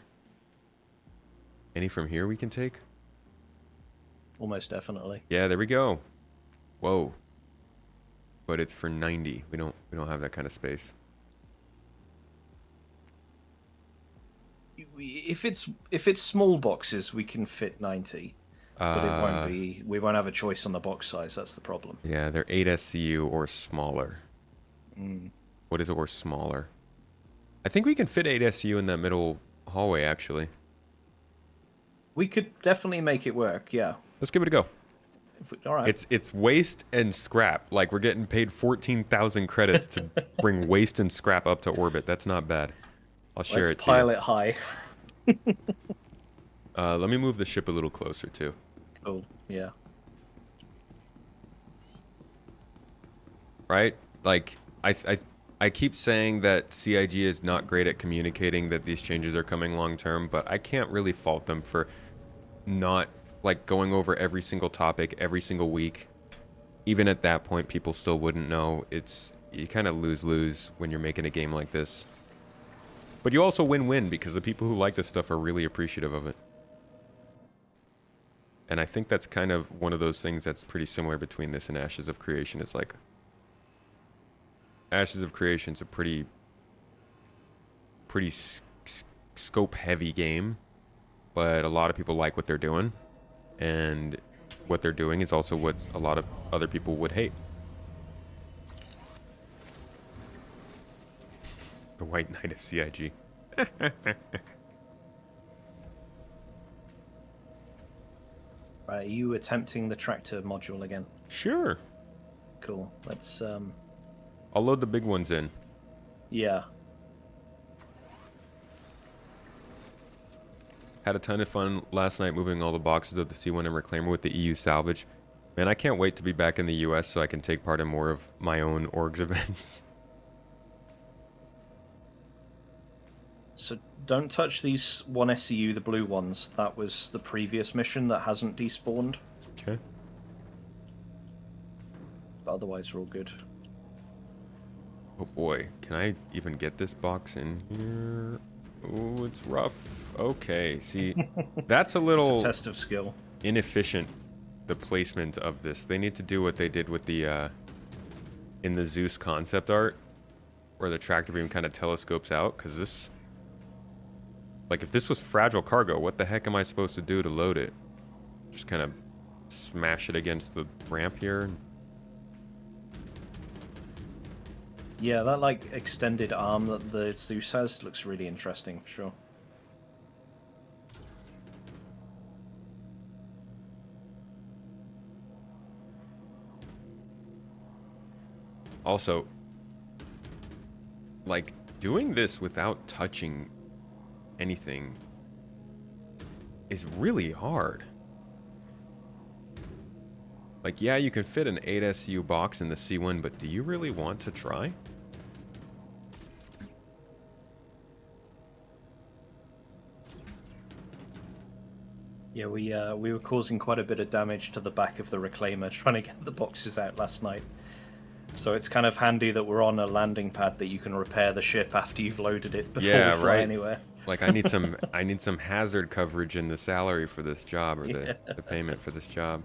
Any from here we can take? Almost definitely. Yeah, there we go. Whoa. But it's for 90. We don't have that kind of space. If it's small boxes, we can fit 90. But it won't be. We won't have a choice on the box size. That's the problem. Yeah, they're 8 SCU or smaller. What is it, or smaller? I think we can fit 8 SCU in that middle hallway, actually. We could definitely make it work. Yeah. Let's give it a go. All right. It's waste and scrap. Like, we're getting paid 14,000 credits to bring waste and scrap up to orbit. That's not bad. I'll share Let's it to pile you. it high. Let me move the ship a little closer, too. Cool. Yeah. Right? Like, I keep saying that CIG is not great at communicating that these changes are coming long term, but I can't really fault them for not, like, going over every single topic every single week. Even at that point, people still wouldn't know. You kind of lose-lose when you're making a game like this. But you also win-win, because the people who like this stuff are really appreciative of it. And I think that's kind of one of those things that's pretty similar between this and Ashes of Creation. It's like, Ashes of Creation's a pretty scope-heavy game, but a lot of people like what they're doing, and what they're doing is also what a lot of other people would hate. The White Knight of CIG. Right. Are you attempting the tractor module again? Sure. Cool. Let's I'll load the big ones in. Yeah. Had a ton of fun last night moving all the boxes of the C1 and Reclaimer with the EU salvage. Man, I can't wait to be back in the US so I can take part in more of my own orgs events. So don't touch these 1 SCU, the blue ones. That was the previous mission that hasn't despawned. Okay. But otherwise, we're all good. Oh boy, can I even get this box in here? Oh, it's rough. Okay, see, that's a It's little a test of skill. inefficient, the placement of this. They need to do what they did with the, in the Zeus concept art, where the tractor beam kind of telescopes out, because this... Like, if this was fragile cargo, what the heck am I supposed to do to load it? Just kind of smash it against the ramp here? Yeah, that like extended arm that the Zeus has looks really interesting for sure. Also, like, doing this without touching anything is really hard. Like, yeah, you can fit an 8 SU box in the C1, but do you really want to try? Yeah, we were causing quite a bit of damage to the back of the Reclaimer trying to get the boxes out last night. So it's kind of handy that we're on a landing pad that you can repair the ship after you've loaded it before Yeah, we fly right. anywhere. Like, I need some hazard coverage in the salary for this job, or the payment for this job.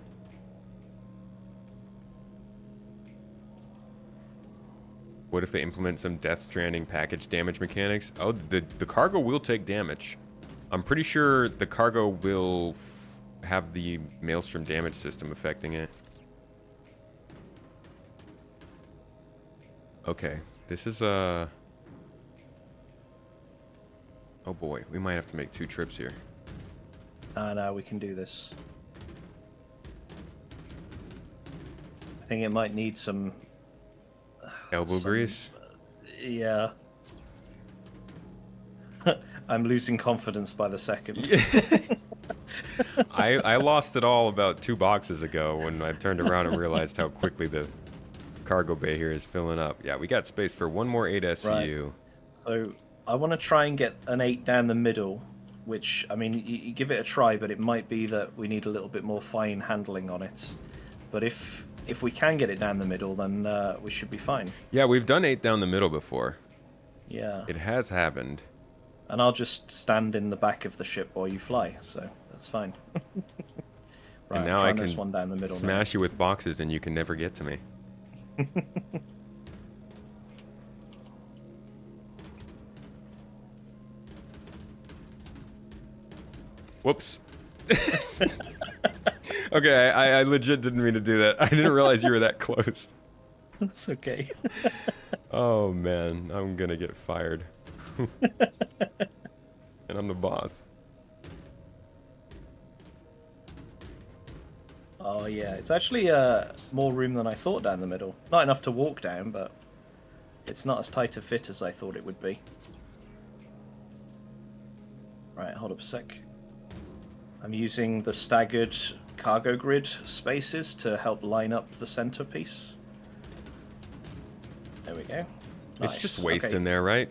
What if they implement some Death Stranding package damage mechanics? Oh, the cargo will take damage. I'm pretty sure the cargo will have the Maelstrom damage system affecting it. Okay, this is oh boy, we might have to make 2 trips here. No, we can do this. I think it might need some... Elbow grease? Yeah. I'm losing confidence by the second. I lost it all about 2 boxes ago when I turned around and realized how quickly the cargo bay here is filling up. Yeah, we got space for 1 more 8 SCU. Right. So I want to try and get an 8 down the middle, which, I mean, you give it a try, but it might be that we need a little bit more fine handling on it. But if we can get it down the middle, then we should be fine. Yeah, we've done 8 down the middle before. Yeah. It has happened. And I'll just stand in the back of the ship while you fly, so that's fine. Right, And now try I this can one down the middle smash you with boxes and you can never get to me. Whoops. Okay, I legit didn't mean to do that. I didn't realize you were that close. It's okay. Oh man, I'm gonna get fired. And I'm the boss. Oh yeah, it's actually more room than I thought down the middle. Not enough to walk down, but it's not as tight a fit as I thought it would be. Right, hold up a sec. I'm using the staggered cargo grid spaces to help line up the centerpiece. There we go. It's Nice. just waste Okay. in there, right?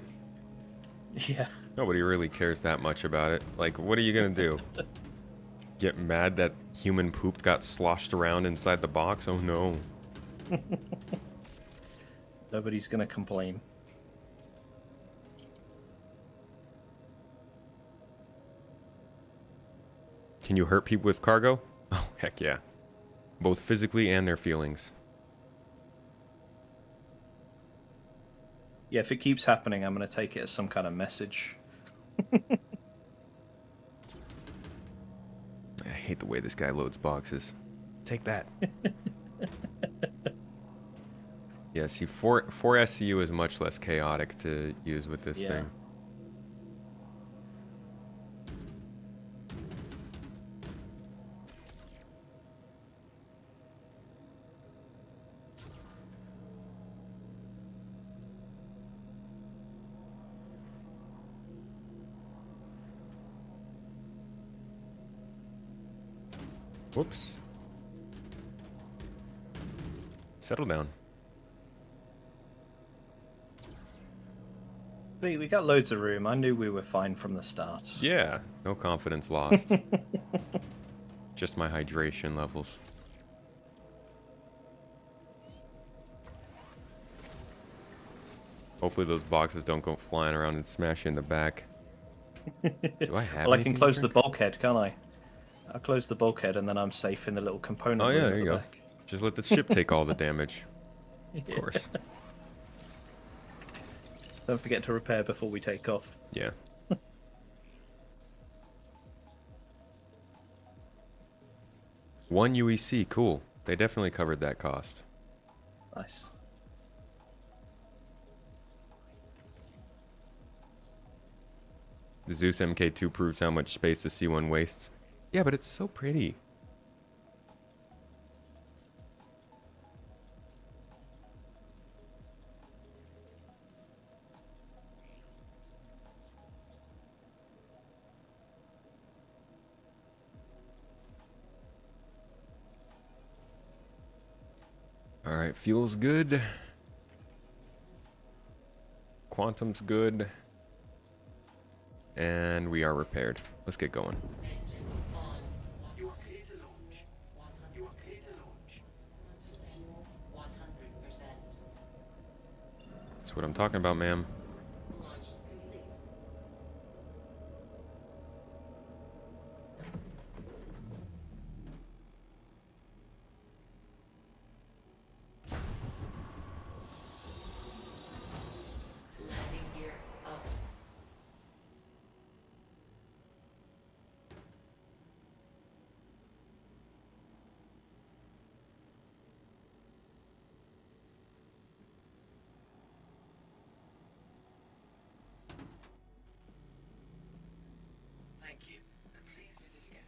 Yeah. Nobody really cares that much about it. Like, what are you gonna do? Get mad that human poop got sloshed around inside the box? Oh no. Nobody's gonna complain. Can you hurt people with cargo? Oh, heck yeah. Both physically and their feelings. Yeah, if it keeps happening, I'm gonna take it as some kind of message. I hate the way this guy loads boxes. Take that. Yeah, see, 4 SCU is much less chaotic to use with this Yeah. thing. Whoops. Settle down. We got loads of room. I knew we were fine from the start. Yeah, no confidence lost. Just my hydration levels. Hopefully those boxes don't go flying around and smash you in the back. Do I have Well, I anything can to close the drink? bulkhead, can't I? I'll close the bulkhead and then I'm safe in the little component Oh room yeah, at there you the go. back. Just let the ship take all the damage. Of Yeah. course. Don't forget to repair before we take off. Yeah. One UEC, cool. They definitely covered that cost. Nice. The Zeus MK2 proves how much space the C1 wastes. Yeah, but it's so pretty. All right, fuel's good. Quantum's good. And we are repaired. Let's get going. You are clear to launch. You are clear to launch. Fuel 100%. That's what I'm talking about, ma'am. Launch complete. Landing gear up. Thank you, and please visit again.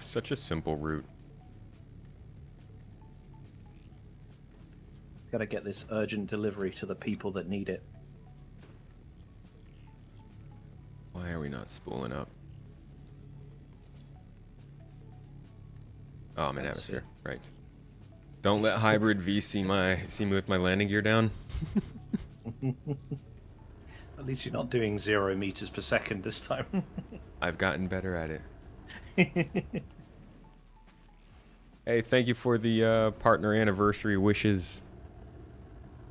Such a simple route. Gotta get this urgent delivery to the people that need it. Why are we not spooling up? Oh, I'm in Let's atmosphere. Right. Don't let hybrid V see me with my landing gear down. At least you're not doing 0 meters per second this time. I've gotten better at it. Hey, thank you for the partner anniversary wishes.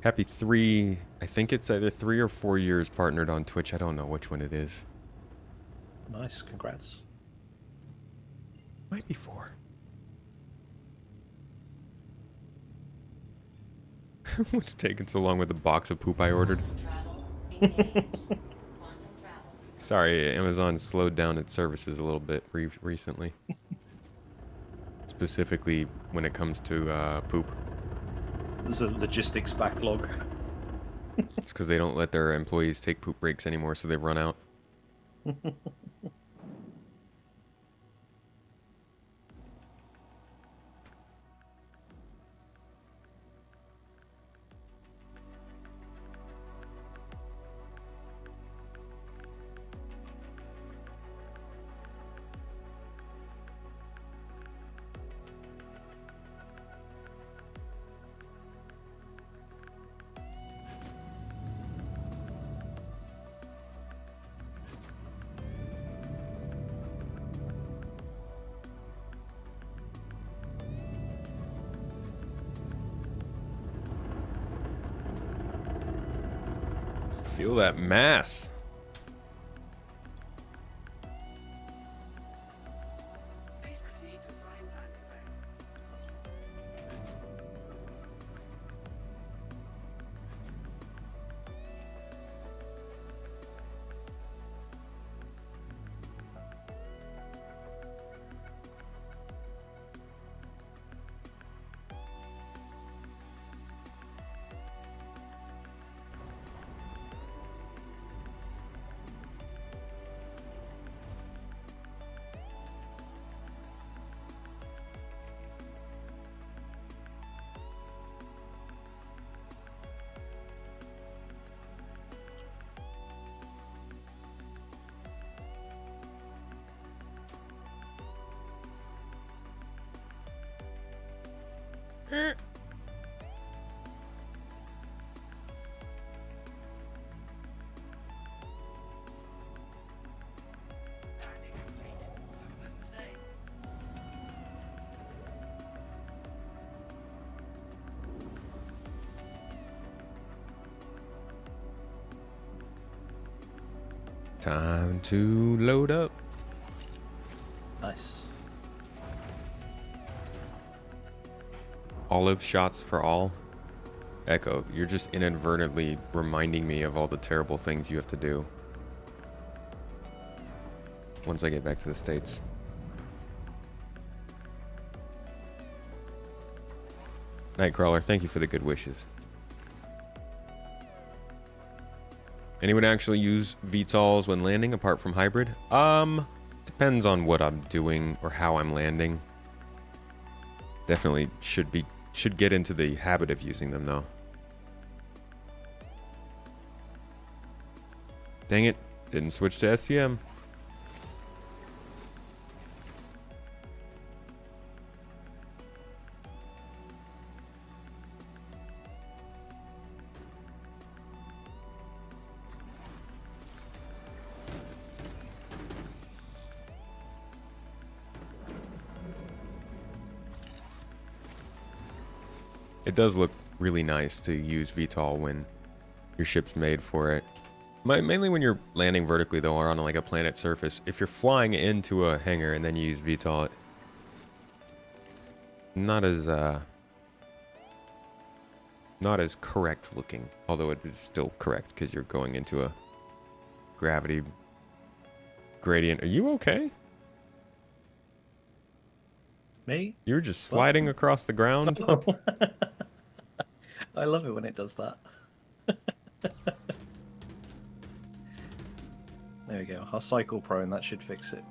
Happy 3, I think it's either 3 or 4 years partnered on Twitch. I don't know which one it is. Nice, congrats. Might be 4. What's taking so long with the box of poop I ordered? Travel engaged. Quantum travel. Sorry, Amazon slowed down its services a little bit recently. Specifically when it comes to poop. There's a logistics backlog. It's because they don't let their employees take poop breaks anymore, so they've run out. Feel that mass. Please proceed to sign landing bay. Landing complete. Needless to say. Time to load up. Nice. Olive shots for all. Echo, you're just inadvertently reminding me of all the terrible things you have to do once I get back to the States. Nightcrawler, thank you for the good wishes. Anyone actually use VTOLs when landing apart from hybrid? Depends on what I'm doing or how I'm landing. Definitely should get into the habit of using them though. Dang it, didn't switch to SCM. It does look really nice to use VTOL when your ship's made for it. Mainly when you're landing vertically though, or on like a planet surface. If you're flying into a hangar and then you use VTOL, not as correct looking. Although it is still correct because you're going into a gravity gradient. Are you okay? Me? You were just sliding across the ground. I love it when it does that. There we go. I'll cycle prone, that should fix it.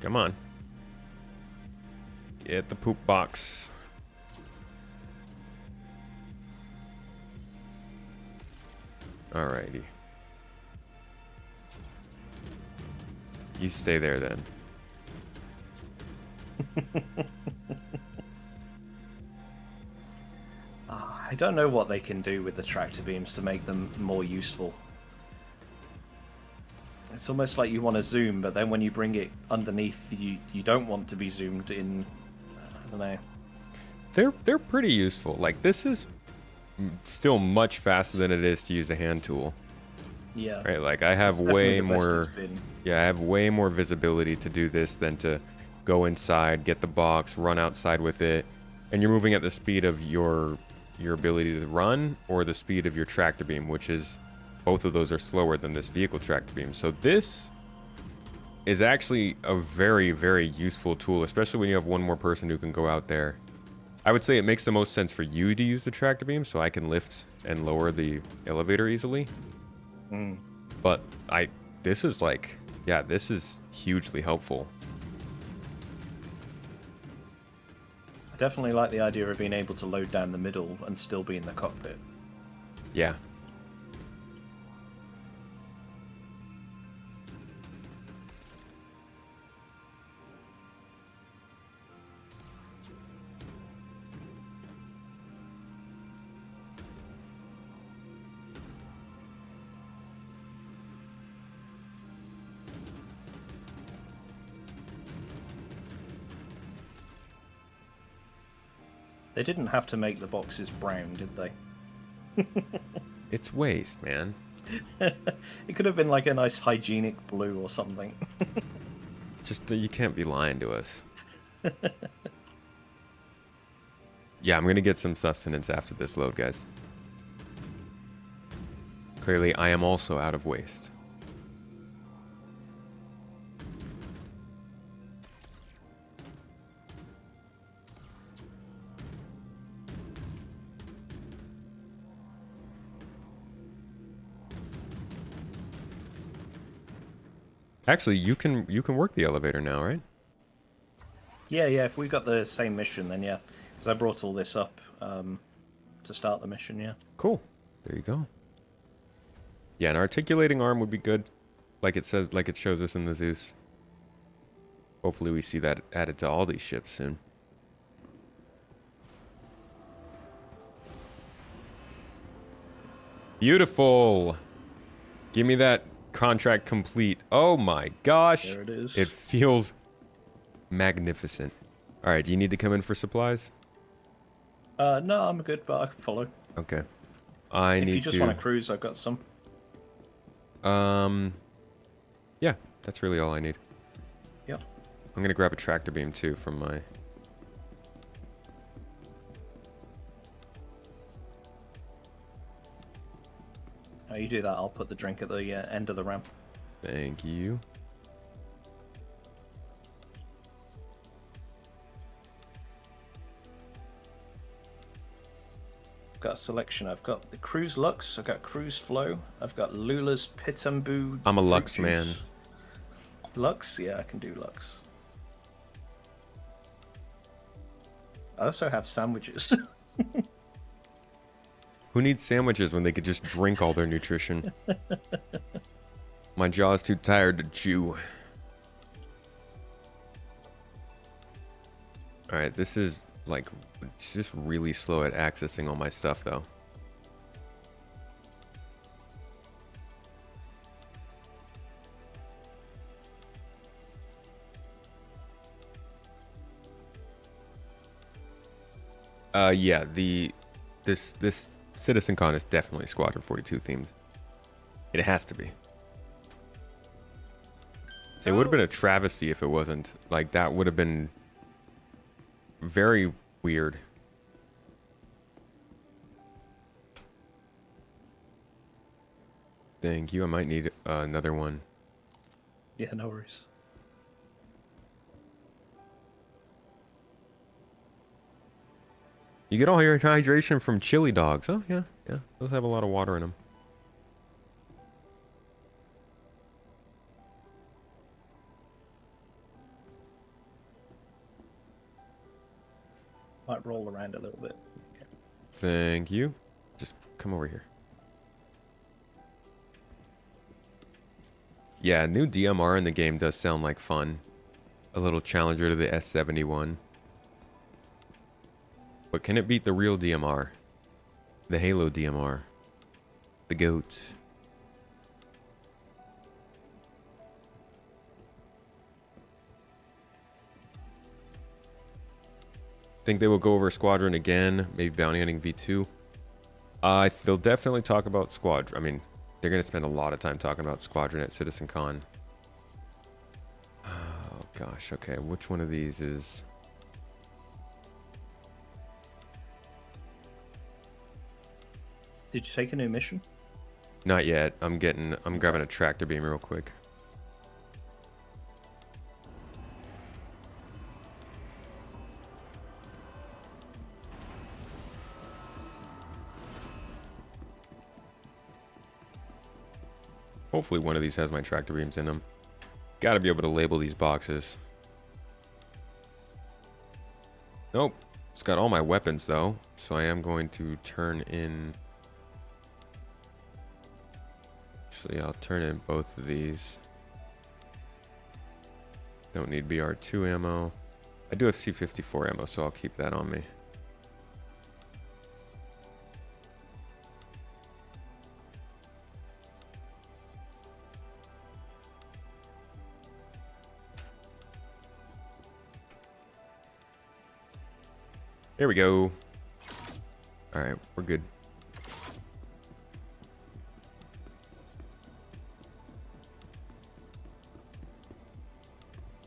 Come on. Get the poop box. Alrighty. You stay there then. I don't know what they can do with the tractor beams to make them more useful. It's almost like you want to zoom, but then when you bring it underneath, you don't want to be zoomed in. I don't know. They're pretty useful. Like this is still much faster than it is to use a hand tool. Yeah. Right? Like I have It's definitely way the best more it's been. yeah, I have way more visibility to do this than to go inside, get the box, run outside with it, and you're moving at the speed of your ability to run or the speed of your tractor beam, which is both of those are slower than this vehicle tractor beam. So this is actually a very, very useful tool, especially when you have one more person who can go out there. I would say it makes the most sense for you to use the tractor beam so I can lift and lower the elevator easily. But this is like, yeah, this is hugely helpful. I definitely like the idea of being able to load down the middle and still be in the cockpit. Yeah. They didn't have to make the boxes brown, did they? It's waste, man. It could have been like a nice hygienic blue or something. Just you can't be lying to us. Yeah, I'm gonna get some sustenance after this load, guys. Clearly, I am also out of waste. Actually, you can work the elevator now, right? Yeah, yeah. If we got the same mission, then yeah. Because I brought all this up to start the mission. Yeah. Cool. There you go. Yeah, an articulating arm would be good, like it says, like it shows us in the Zeus. Hopefully, we see that added to all these ships soon. Beautiful. Give me that contract complete. Oh my gosh. There it is. It feels magnificent. All right, do you need to come in for supplies? No, I'm good, but I can follow. Okay. I If need you just to. want to cruise, I've got some. Yeah, that's really all I need. Yep. I'm gonna grab a tractor beam too from my. Oh, you do that. I'll put the drink at the end of the ramp. Thank you. I've got a selection. I've got the Cruise Lux. I've got Cruise Flow. I've got Lula's Pitambu. I'm a fruit Lux juice. man. Lux? Yeah, I can do Lux. I also have sandwiches. Who needs sandwiches when they could just drink all their nutrition? My jaw's too tired to chew. Alright, this is like, it's just really slow at accessing all my stuff though. Yeah, this Citizen Con is definitely Squadron 42 themed. It has to be. It would have been a travesty if it wasn't. Like, that would have been very weird. Thank you. I might need another one. Yeah, no worries. You get all your hydration from chili dogs. Oh, yeah. Yeah. Those have a lot of water in them. Might roll around a little bit. Thank you. Just come over here. Yeah, new DMR in the game does sound like fun. A little challenger to the S71. But can it beat the real DMR? The Halo DMR? The GOAT? Think they will go over Squadron again? Maybe Bounty Hunting V2? They'll definitely talk about Squadron. I mean, they're going to spend a lot of time talking about Squadron at Citizen Con. Oh, gosh. Okay, which one of these is... Did you take a new mission? Not yet. I'm grabbing a tractor beam real quick. Hopefully one of these has my tractor beams in them. Gotta be able to label these boxes. Nope. It's got all my weapons though. So I am going to turn in... Actually, I'll turn in both of these. Don't need BR2 ammo. I do have C54 ammo, so I'll keep that on me. There we go. Alright, we're good.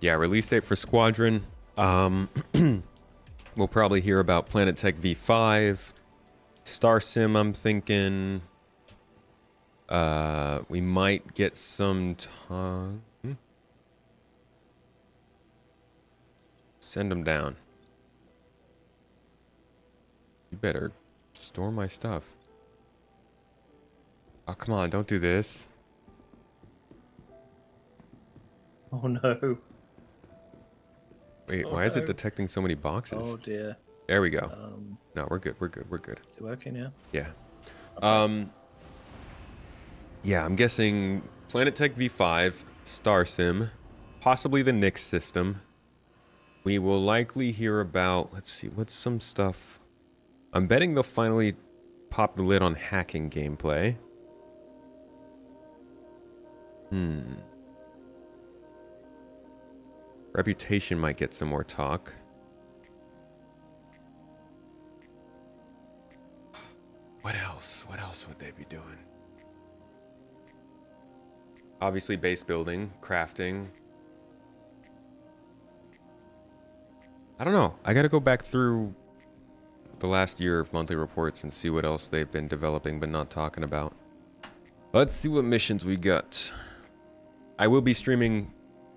Yeah, release date for Squadron. We'll probably hear about Planet Tech V5. Star Sim, I'm thinking. We might get some time. Send them down. You better store my stuff. Oh, come on, don't do this. Oh no. Wait, Oh, why is it no. detecting so many boxes? Oh dear. There we go. Um, No, we're good. We're good. We're good. is it working now? Yeah. Yeah, I'm guessing Planet Tech V5, Star Sim, possibly the Nyx system. We will likely hear about, let's see, what's some stuff. I'm betting they'll finally pop the lid on hacking gameplay. Reputation might get some more talk. What else? What else would they be doing? Obviously base building, crafting. I don't know. I gotta go back through the last year of monthly reports and see what else they've been developing but not talking about. Let's see what missions we got. I will be streaming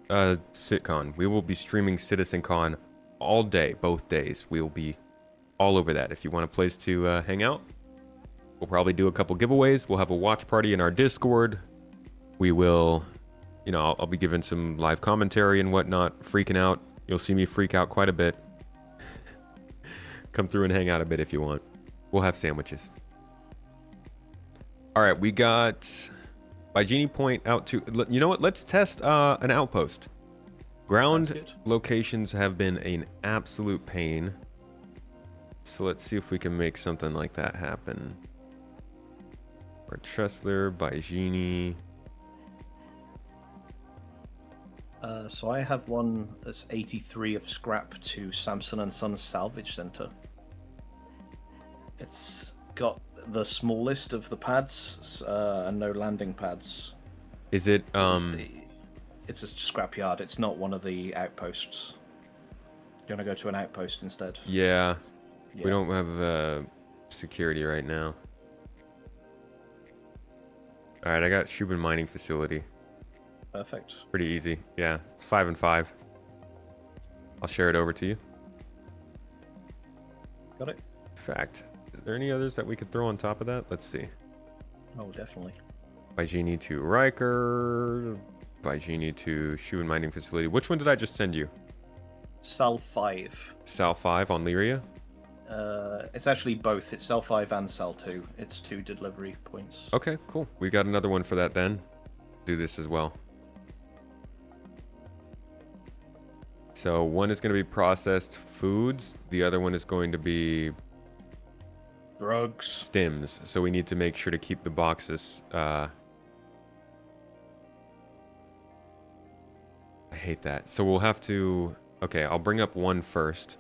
SitCon. We will be streaming CitizenCon all day, both days. We will be all over that. If you want a place to hang out, we'll probably do a couple giveaways. We'll have a watch party in our Discord. We will, you know, I'll be giving some live commentary and whatnot, freaking out. You'll see me freak out quite a bit. Come through and hang out a bit if you want. We'll have sandwiches. All right, we got by Genie Point out to, you know what? Let's test an outpost. Ground locations have been an absolute pain. So let's see if we can make something like that happen. Or Tressler by Genie. So I have one that's 83 of scrap to Samson and Sons Salvage Center. It's got the smallest of the pads and no landing pads. Is it It's a scrapyard. It's not one of the outposts. You want to go to an outpost instead? Yeah. Yeah. We don't have security right now. All right, I got Shubin Mining Facility. Perfect. Pretty easy. Yeah, it's 5 and 5. I'll share it over to you. Got it. Fact. Is there any others that we could throw on top of that? Let's see. Oh, definitely. By Genie to Riker. By Genie to Shubin Mining Facility. Which one did I just send you? Sal 5. Sal 5 on Lyria? It's actually both. It's Sal 5 and Sal 2. It's 2 delivery points. Okay, cool. We got another one for that then. Do this as well. So one is going to be processed foods. The other one is going to be Drugs. stims. So we need to make sure to keep the boxes. I hate that. So we'll have to. Okay, I'll bring up one first,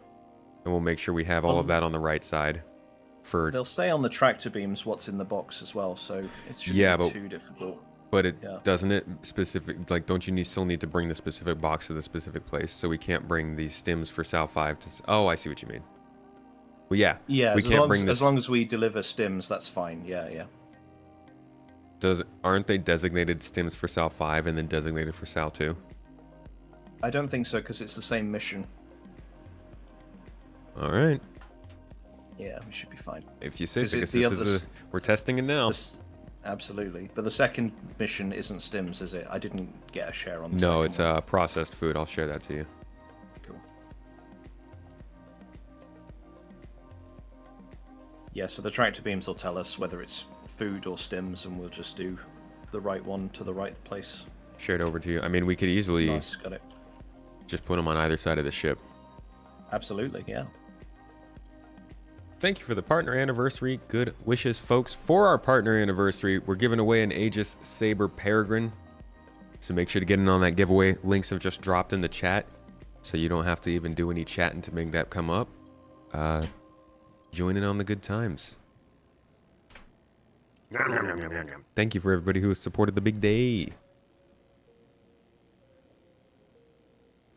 and we'll make sure we have all of that on the right side. For They'll say on the tractor beams what's in the box as well, so it shouldn't Yeah, be but- too difficult. But it Yeah. doesn't it specific like don't you still need to bring the specific box to the specific place? So we can't bring these stims for Sal 5 to. Oh, I see what you mean. Well, yeah. Yeah, we as, can't long bring as, this. as long as we deliver stims, that's fine. Yeah, yeah. Aren't they designated stims for Sal 5 and then designated for Sal 2? I don't think so because it's the same mission. All right. Yeah, we should be fine. If you say so, 'cause Because the this is others- we're testing it now. Absolutely, but the second mission isn't stims, is it? I didn't get a share on the No, second it's one. processed food. I'll share that to you. Cool. Yeah, so the tractor beams will tell us whether it's food or stims, and we'll just do the right one to the right place. Share it over to you. I mean, we could easily Nice, got it. just put them on either side of the ship. Absolutely, yeah. Thank you for the partner anniversary. Good wishes, folks. For our partner anniversary, we're giving away an Aegis Saber Peregrine. So make sure to get in on that giveaway. Links have just dropped in the chat, so you don't have to even do any chatting to make that come up. Join in on the good times. Thank you for everybody who has supported the big day.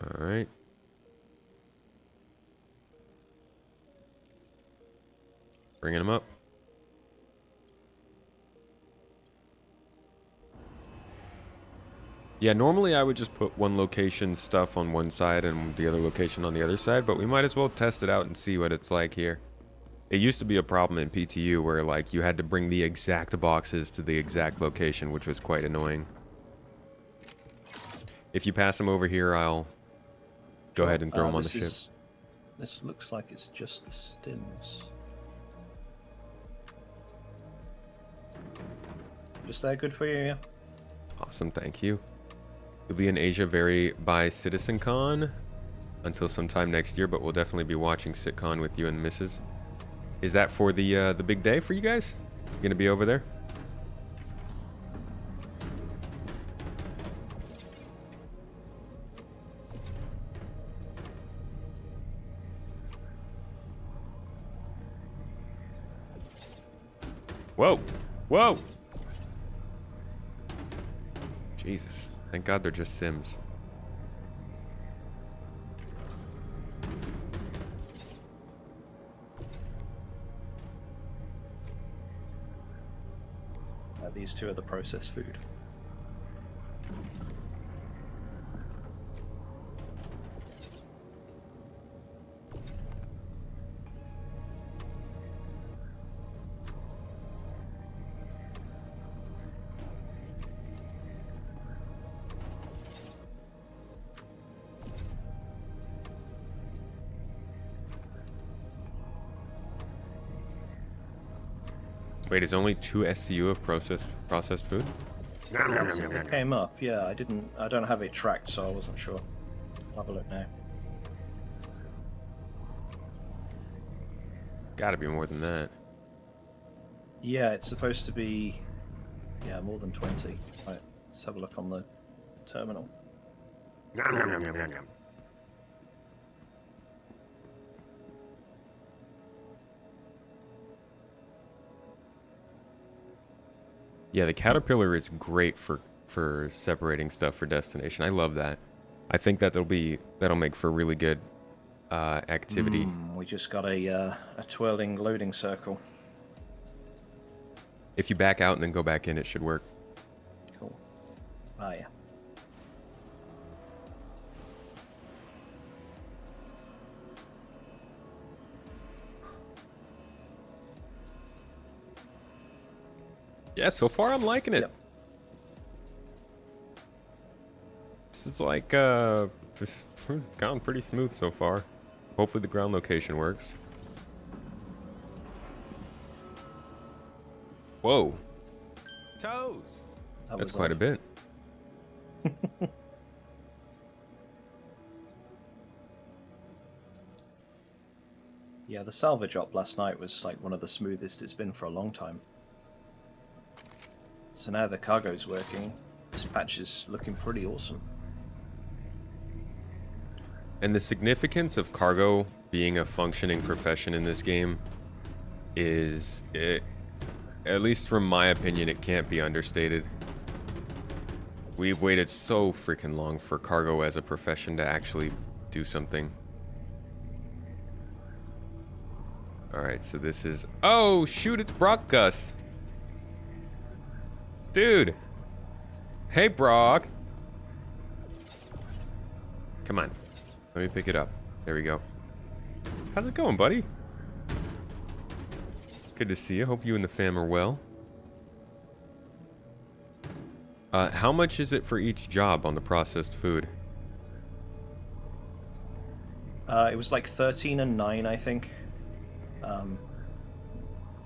All right. Bringing them up. Yeah, normally I would just put one location stuff on one side and the other location on the other side, but we might as well test it out and see what it's like here. It used to be a problem in PTU where like you had to bring the exact boxes to the exact location, which was quite annoying. If you pass them over here, I'll go ahead and throw them on the ship. This looks like it's just the stims. Is that good for you? Yeah. Awesome, thank you. You'll be in Asia by CitizenCon until sometime next year, but we'll definitely be watching SitCon with you and Mrs. Is that for the big day for you guys? You gonna be over there? Whoa! Whoa! Jesus. Thank God they're just Sims. These two are the processed food. Wait, is only 2 SCU of processed food? It came up. Yeah, I don't have it tracked, so I wasn't sure. I'll have a look now. Gotta be more than that. Yeah, it's supposed to be. Yeah, more than 20. Right, let's have a look on the terminal. Yeah, the caterpillar is great for separating stuff for destination. I love that. I think that'll make for really good activity. We just got a twirling loading circle. If you back out and then go back in, it should work. Cool. Ah, yeah. Yeah, so far I'm liking it. Yep. It's like it's gone pretty smooth so far. Hopefully the ground location works. Whoa. Toes. That's quite a bit. Yeah, the salvage op last night was like one of the smoothest it's been for a long time. So now the cargo's working. This patch is looking pretty awesome. And the significance of cargo being a functioning profession in this game is, at least from my opinion, it can't be understated. We've waited so freaking long for cargo as a profession to actually do something. Alright, so this is... Oh, shoot, it's Brock Gus. Dude. Hey, Brock. Come on. Let me pick it up. There we go. How's it going, buddy? Good to see you. Hope you and the fam are well. How much is it for each job on the processed food? It was like 13 and 9, I think.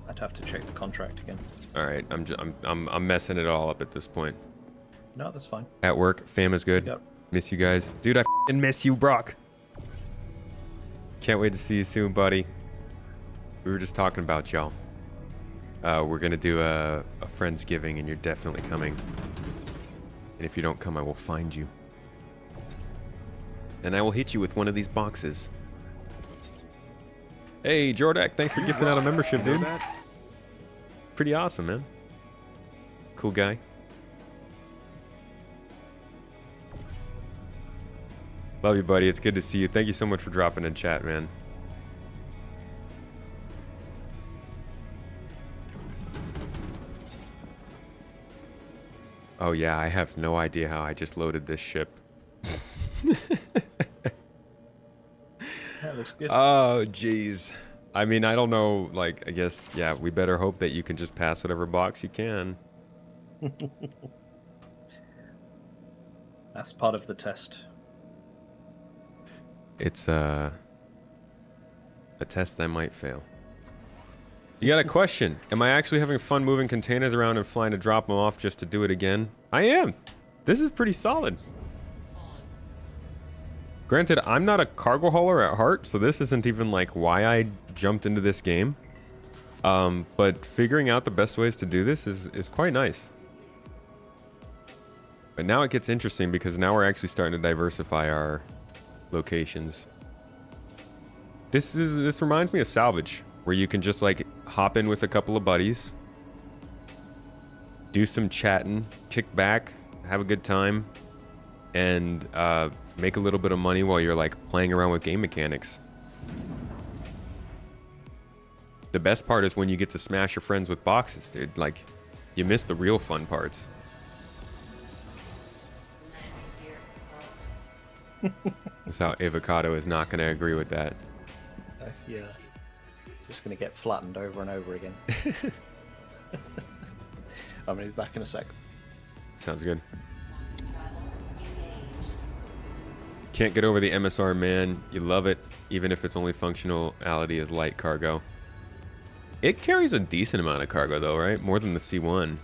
I'd have to check the contract again. All right, I'm messing it all up at this point. No, that's fine. At work, fam is good. Yep. Miss you guys, dude. I f***ing miss you, Brock. Can't wait to see you soon, buddy. We were just talking about y'all. We're gonna do a Friendsgiving, and you're definitely coming. And if you don't come, I will find you. And I will hit you with one of these boxes. Hey, Jordak, thanks for gifting out a membership, dude. Pretty awesome, man. Cool guy. Love you, buddy. It's good to see you. Thank you so much for dropping in chat, man. Oh, yeah, I have no idea how I just loaded this ship. That looks good. Oh, jeez. I mean, I don't know. Like, I guess, yeah, we better hope that you can just pass whatever box you can. That's part of the test. It's a test I might fail. You got a question? Am I actually having fun moving containers around and flying to drop them off just to do it again? I am. This is pretty solid. Granted, I'm not a cargo hauler at heart, so this isn't even like why I jumped into this game. But figuring out the best ways to do this is quite nice. But now it gets interesting because now we're actually starting to diversify our locations. This reminds me of Salvage, where you can just like hop in with a couple of buddies, do some chatting, kick back, have a good time, and make a little bit of money while you're like playing around with game mechanics. The best part is when you get to smash your friends with boxes, dude. Like, you miss the real fun parts. That's how Avocado is not going to agree with that. Yeah. Just gonna get flattened over and over again. I'm gonna be back in a sec. Sounds good. Can't get over the MSR, man. You love it, even if its only functionality is light cargo. It carries a decent amount of cargo, though, right? More than the C1.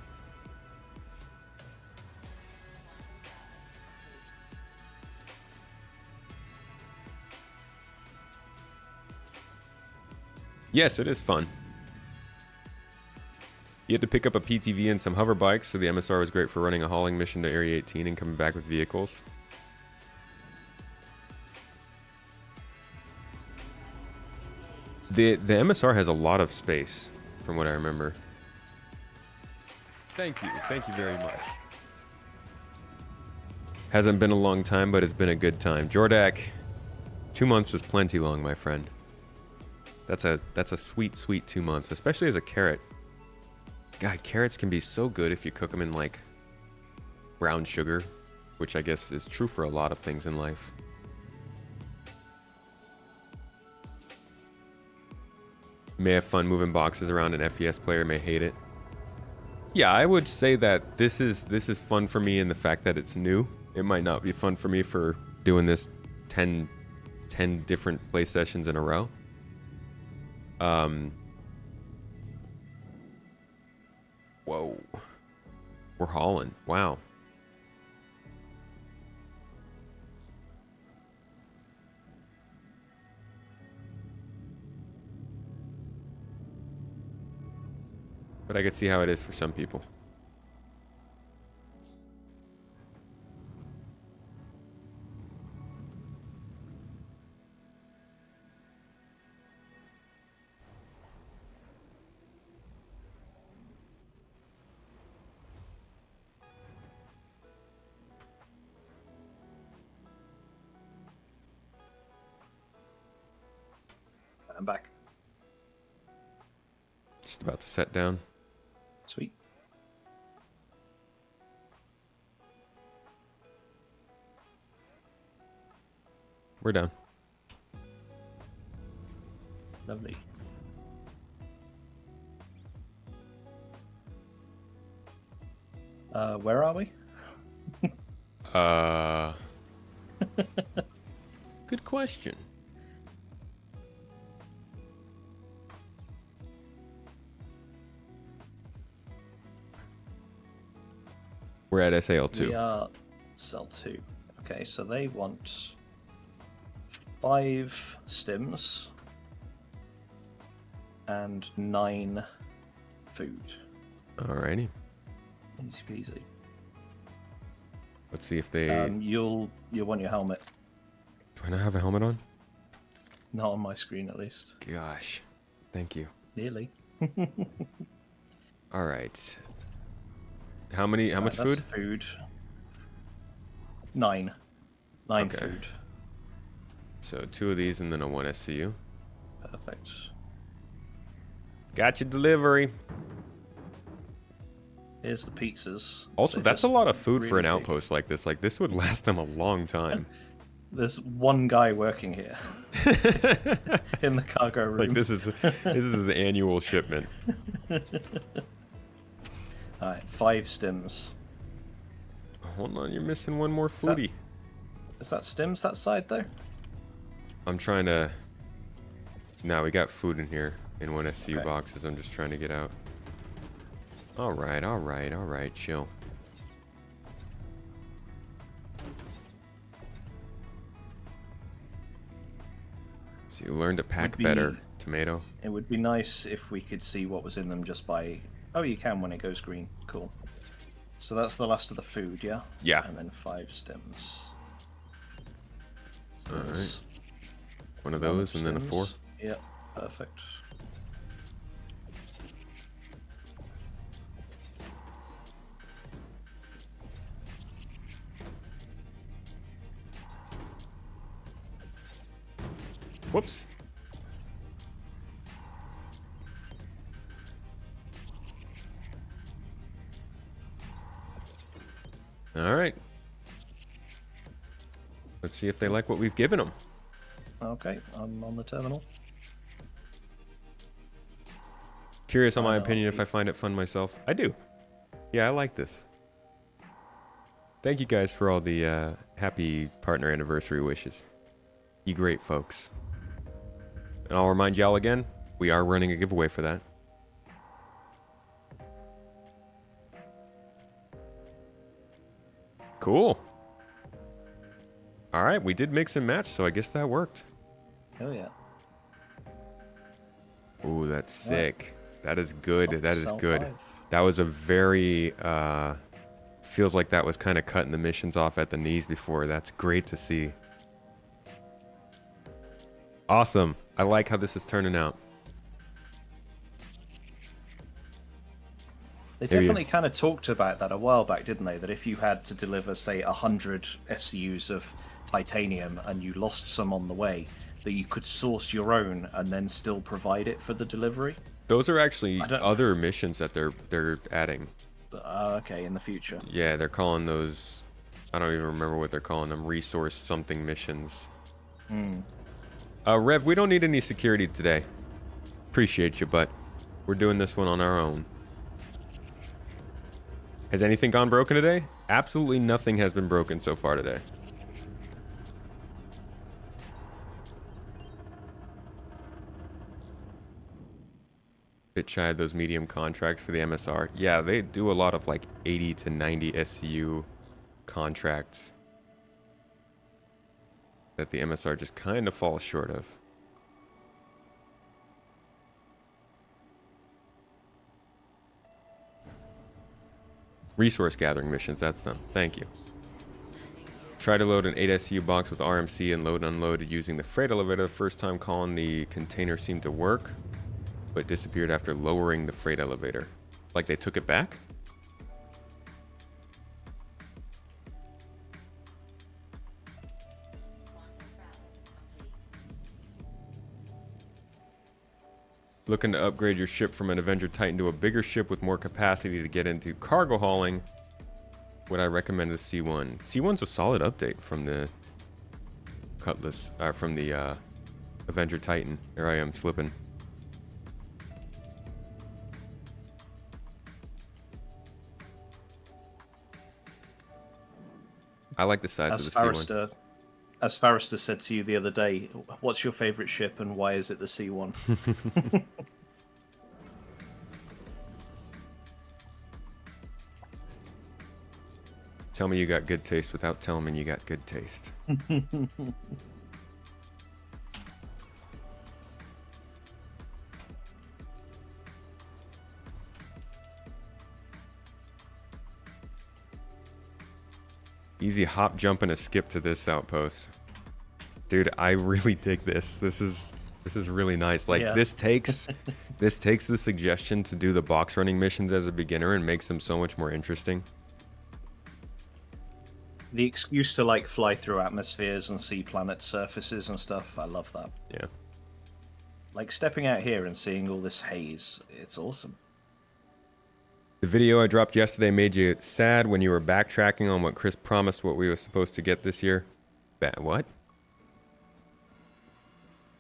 Yes, it is fun. You had to pick up a PTV and some hover bikes, so the MSR was great for running a hauling mission to Area 18 and coming back with vehicles. The MSR has a lot of space, from what I remember. Thank you very much. Hasn't been a long time, but it's been a good time. Jordak, 2 months is plenty long, my friend. That's a sweet, sweet 2 months, especially as a carrot. God, carrots can be so good if you cook them in like brown sugar, which I guess is true for a lot of things in life. May have fun moving boxes around. An FES player may hate it. Yeah, I would say that this is fun for me in the fact that it's new. It might not be fun for me for doing this 10 different play sessions in a row. Whoa. We're hauling. Wow. But I could see how it is for some people. I'm back. Just about to set down. Sweet. We're down. Lovely. Where are we? Good question. We're at SAL2. We are cell 2. Okay, so they want 5 stims and 9 food. Alrighty. Easy peasy. Let's see if they... You'll want your helmet. Do I not have a helmet on? Not on my screen, at least. Gosh. Thank you. Nearly. Alright. How much food? Food. 9. 9 Okay. food. So 2 of these and then a 1 SCU. Perfect. Got your delivery. Here's the pizzas. Also, They're that's a just lot of food for really an big. outpost like this. Like, this would last them a long time. There's one guy working here in the cargo room. Like, this is his annual shipment. Alright, 5 stims. Oh hold on. You're missing one more foodie. Is that stims that side though? I'm trying to... No, we got food in here in one SCU Okay. boxes. I'm just trying to get out. All right. Chill. So you learn to pack Would be- better, tomato. It would be nice if we could see what was in them just by... Oh, you can when it goes green. Cool. So that's the last of the food, yeah? Yeah. And then 5 stems. So All right. there's One of 1 those and then a 4. stems. Yep, perfect. Whoops. All right. Let's see if they like what we've given them. Okay, I'm on the terminal. Curious on my know, opinion if I find it fun myself. I do. Yeah, I like this. Thank you guys for all the happy partner anniversary wishes. You great folks. And I'll remind y'all again, we are running a giveaway for that. Cool. All right, we did mix and match, so I guess that worked. Oh yeah. Ooh, that's sick. That is good. That is Cell good. 5. That was a very feels like that was kind of cutting the missions off at the knees before. That's great to see. Awesome. I like how this is turning out. They There he definitely is. kind of talked about that a while back, didn't they? That if you had to deliver, say, 100 SCUs of titanium and you lost some on the way, that you could source your own and then still provide it for the delivery. Those are actually I don't- other missions that they're adding. Okay, in the future. Yeah, they're calling those, I don't even remember what they're calling them, resource something missions. Rev, we don't need any security today. Appreciate you, but we're doing this one on our own. Has anything gone broken today? Absolutely nothing has been broken so far today. Bit shy of those medium contracts for the MSR. Yeah, they do a lot of like 80 to 90 SCU contracts that the MSR just kind of falls short of. Resource gathering missions, that's them. Thank you. Try to load an 8 SCU box with RMC and load and unload using the freight elevator. The first time calling the container seemed to work, but disappeared after lowering the freight elevator. Like they took it back? Looking to upgrade your ship from an Avenger Titan to a bigger ship with more capacity to get into cargo hauling, would I recommend the C1? C1's a solid update from the Cutlass, from the Avenger Titan. There I am slipping. I like the size As of the C1. Forrester, as Forrester said to you the other day, what's your favorite ship and why is it the C1? Tell me you got good taste without telling me you got good taste. Easy hop, jump, and a skip to this outpost. Dude, I really dig this. This is really nice. Like Yeah. this takes the suggestion to do the box running missions as a beginner and makes them so much more interesting. The excuse to like fly through atmospheres and see planet surfaces and stuff, I love that. Yeah. Like stepping out here and seeing all this haze, it's awesome. The video I dropped yesterday made you sad when you were backtracking on what Chris promised what we were supposed to get this year. What?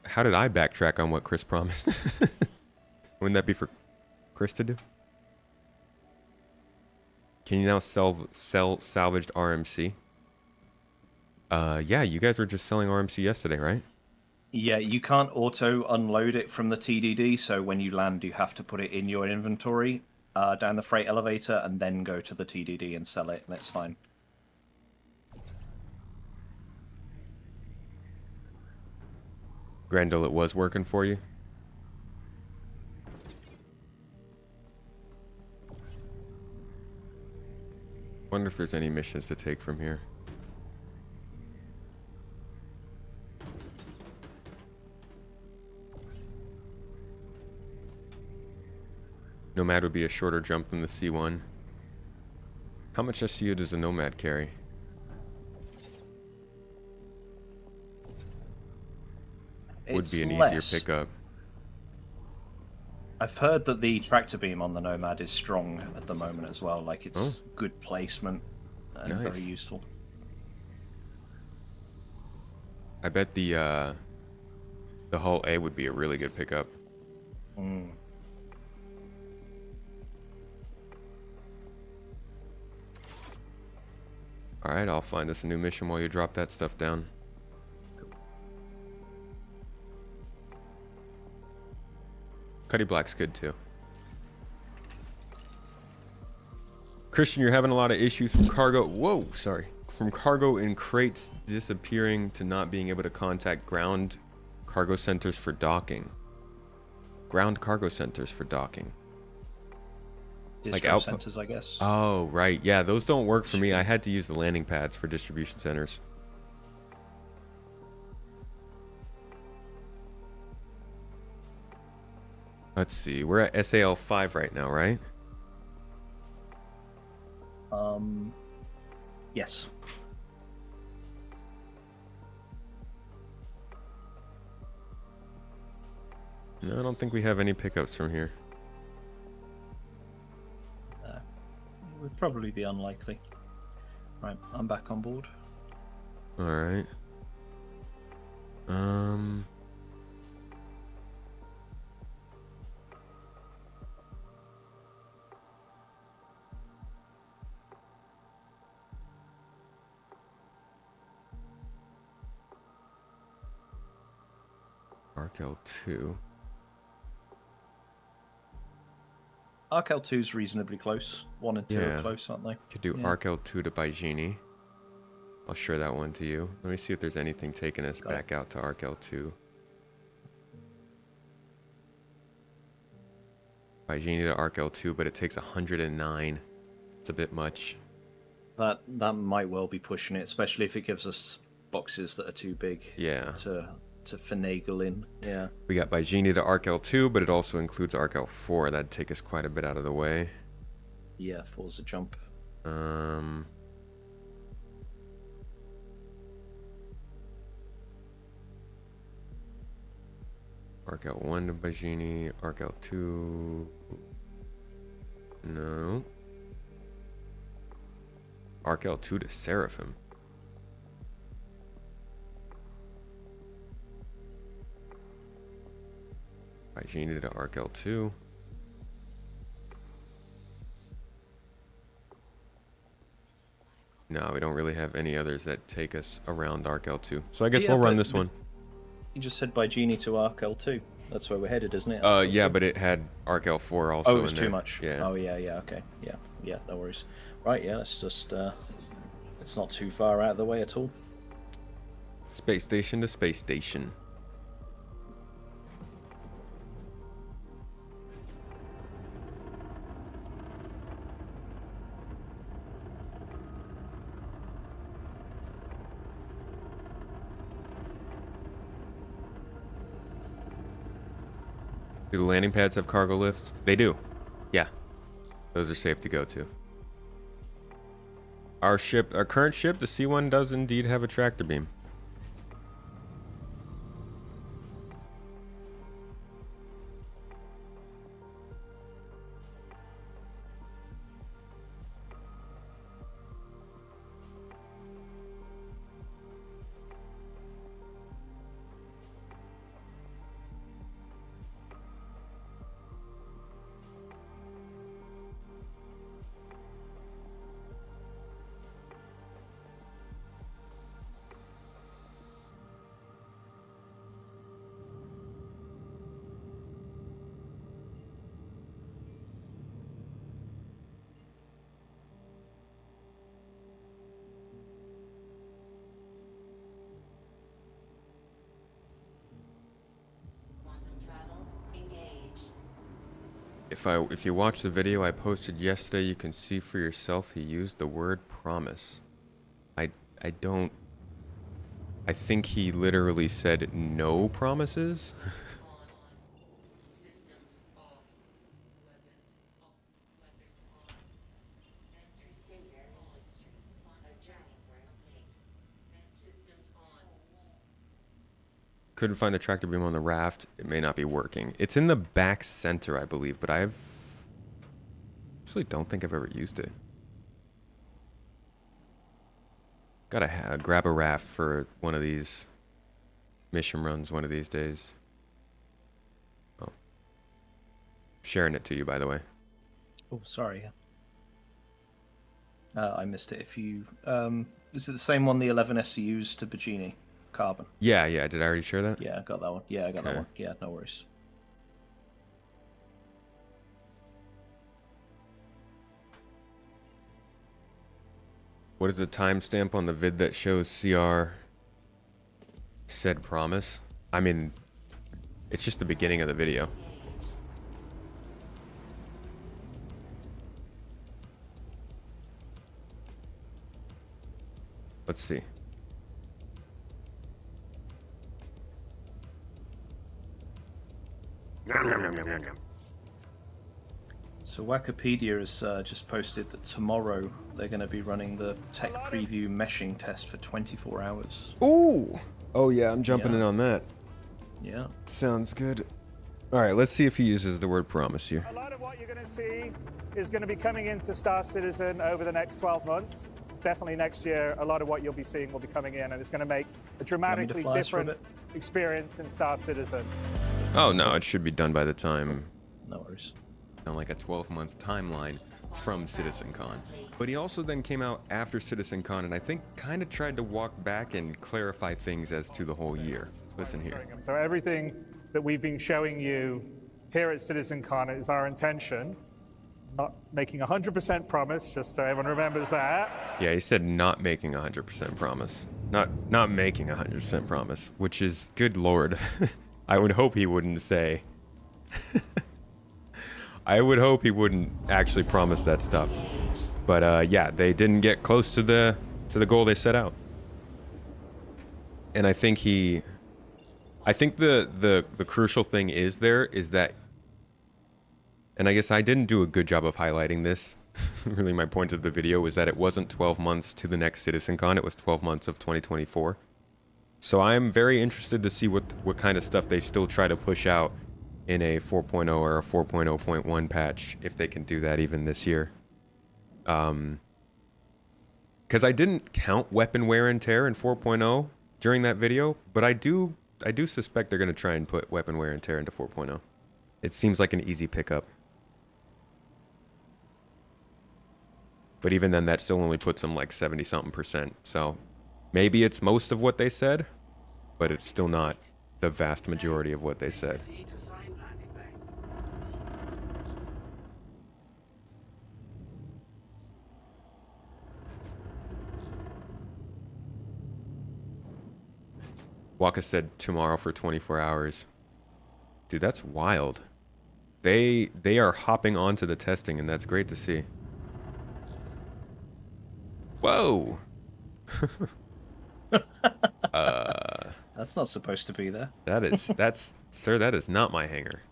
How did I backtrack on what Chris promised? Wouldn't that be for Chris to do? Can you now sell salvaged RMC? Yeah, you guys were just selling RMC yesterday, right? Yeah, you can't auto unload it from the TDD, so when you land, you have to put it in your inventory down the freight elevator and then go to the TDD and sell it, and it's fine. Grendel, it was working for you? Wonder if there's any missions to take from here. Nomad would be a shorter jump than the C1. How much SCU does a Nomad carry? Would be an easier pickup. I've heard that the tractor beam on the Nomad is strong at the moment as well. Like, it's good placement and very Nice. useful. I bet the Hull A would be a really good pickup. Mm. Alright, I'll find us a new mission while you drop that stuff down. Cuddy Black's good too. Christian, you're having a lot of issues from cargo. Whoa, sorry. From cargo in crates disappearing to not being able to contact ground cargo centers for docking. Ground cargo centers for docking. Distro centers, I guess. Oh, right. Yeah, those don't work for me. I had to use the landing pads for distribution centers. Let's see. We're at SAL 5 right now, right? Yes. No, I don't think we have any pickups from here. Would probably be unlikely. Right, I'm back on board. All right. Arkel 2. Arkel 2's reasonably close. 1 and 2 Yeah. are close, aren't they? Could do Yeah. Arkel 2 to Baijini. I'll share that one to you. Let me see if there's anything taking us Got it. back out to Arkel 2. Baijini to Arkel 2, but it takes 109. It's a bit much. That might well be pushing it, especially if it gives us boxes that are too big Yeah. to finagle in. Yeah. We got Baijini to Arkel 2, but it also includes Arkel 4. That'd take us quite a bit out of the way. Yeah, 4's a jump. Arkel 1 to Baijini, Arkel 2. No. Arkel 2 to Seraphim. Baijini to Arkel 2. No, we don't really have any others that take us around Arkel 2. So I guess Yeah, we'll run but- this one. You just said by Genie to Arkel 2. That's where we're headed, isn't it? Yeah, but it had Arkel 4 also Oh, it was in too there. much. Yeah. Oh, yeah, okay. Yeah, no worries. Right, yeah, let's just... it's not too far out of the way at all. Space station to space station. Do the landing pads have cargo lifts? They do. Yeah. Those are safe to go to. Our current ship, the C1, does indeed have a tractor beam. if you watch the video I posted yesterday, you can see for yourself he used the word promise. I don't. I think he literally said no promises. Systems off. Weapons off. Weapons on. Entry savior launch stream. Adjourning for update. And systems on. Couldn't find the tractor beam on the raft. It may not be working. It's in the back center, I believe, but I've actually don't think I've ever used it. Gotta grab a raft for one of these mission runs one of these days. Oh. Sharing it to you, by the way. Oh, sorry. I missed it. If you is it the same one the 11 SCUs to Bagini? Carbon. Yeah. Did I already share that? Yeah, I got that one. Yeah, I got that Okay. one. Yeah, no worries. What is the timestamp on the vid that shows CR said promise? I mean, it's just the beginning of the video. Let's see. Nom, nom, nom, nom, nom, nom. So Wikipedia has just posted that tomorrow they're going to be running the tech preview meshing test for 24 hours. Ooh! Oh yeah, I'm jumping Yeah. in on that. Yeah. Sounds good. All right, let's see if he uses the word promise here. A lot of what you're going to see is going to be coming into Star Citizen over the next 12 months. Definitely next year, a lot of what you'll be seeing will be coming in, and it's going to make a dramatically fly us for a different experience in Star Citizen. Oh no, it should be done by the time No worries. on like a 12-month timeline from CitizenCon. But he also then came out after CitizenCon and I think kind of tried to walk back and clarify things as to the whole year. Listen here. So everything that we've been showing you here at CitizenCon is our intention. Not making 100% promise, just so everyone remembers that. Yeah, he said not making 100% promise. Not making 100% promise, which is good lord. I would hope he wouldn't say. I would hope he wouldn't actually promise that stuff. But yeah, they didn't get close to the goal they set out. And I think the crucial thing is that, and I guess I didn't do a good job of highlighting this. Really, my point of the video was that it wasn't 12 months to the next CitizenCon, it was 12 months of 2024. So I'm very interested to see what kind of stuff they still try to push out in a 4.0 or a 4.0.1 patch, if they can do that even this year. Because I didn't count weapon wear and tear in 4.0 during that video, but I do suspect they're going to try and put weapon wear and tear into 4.0. It seems like an easy pickup. But even then, that still only puts them like 70-something%. So maybe it's most of what they said, but it's still not the vast majority of what they said. Waka said tomorrow for 24 hours. Dude, that's wild. They are hopping onto the testing, and that's great to see. Whoa! That's not supposed to be there. Sir, that is not my hanger.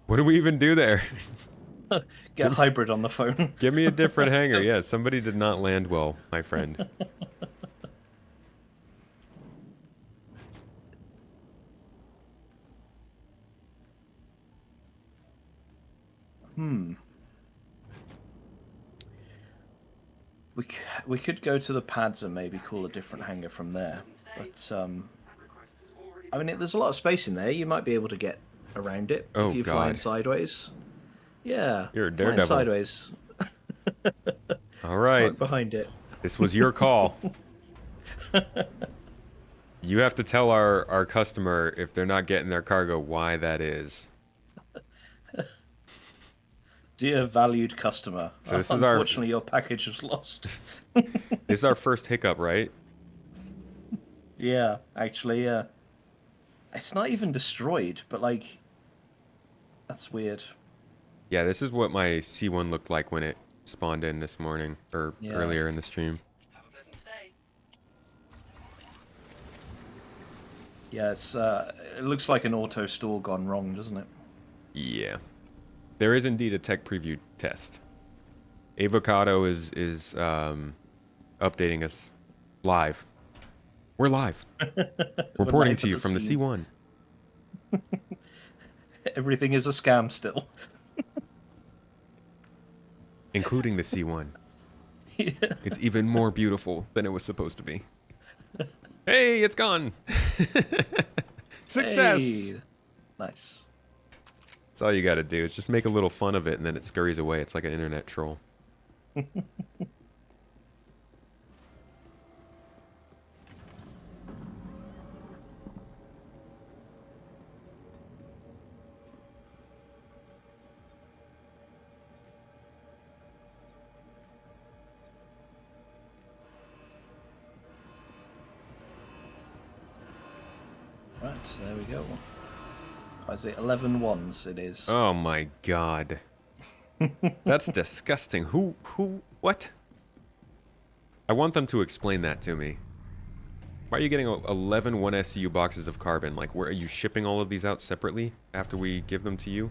What do we even do there? Get hybrid on the phone. Give me a different hanger. Yeah, somebody did not land well, my friend. We could go to the pads and maybe call a different hangar from there. But I mean, there's a lot of space in there. You might be able to get around it Oh, if you're flying God. sideways. Yeah, You're a flying daredevil. sideways. All right. Right behind it. This was your call. You have to tell our customer if they're not getting their cargo why that is. Dear valued customer, So this is our- unfortunately your package was lost. This is our first hiccup, right? Yeah, actually, yeah. It's not even destroyed, but like, That's weird. Yeah, this is what my C1 looked like when it spawned in this morning, or Yeah. earlier in the stream. Yeah, it looks like an auto store gone wrong, doesn't it? Yeah. There is indeed a tech preview test. Avocado is updating us live. We're live. Reporting live to at you the from the scene. C1. Everything is a scam still. Including the C1. Yeah. It's even more beautiful than it was supposed to be. Hey, it's gone. Success. Hey. Nice. That's all you got to do. It's just make a little fun of it, and then it scurries away. It's like an internet troll. Right, there we go. Is it 11 ones? It is. Oh my god. That's disgusting. What? I want them to explain that to me. Why are you getting 11 1SCU boxes of carbon? Like, where are you shipping all of these out separately after we give them to you?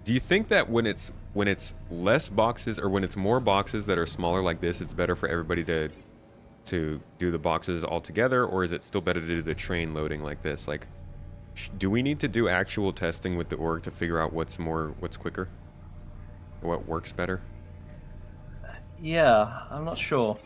Do you think that when it's less boxes, or when it's more boxes that are smaller like this, it's better for everybody to do the boxes all together, or is it still better to do the train loading like this? Like, do we need to do actual testing with the org to figure out what's quicker, or what works better? Yeah, I'm not sure.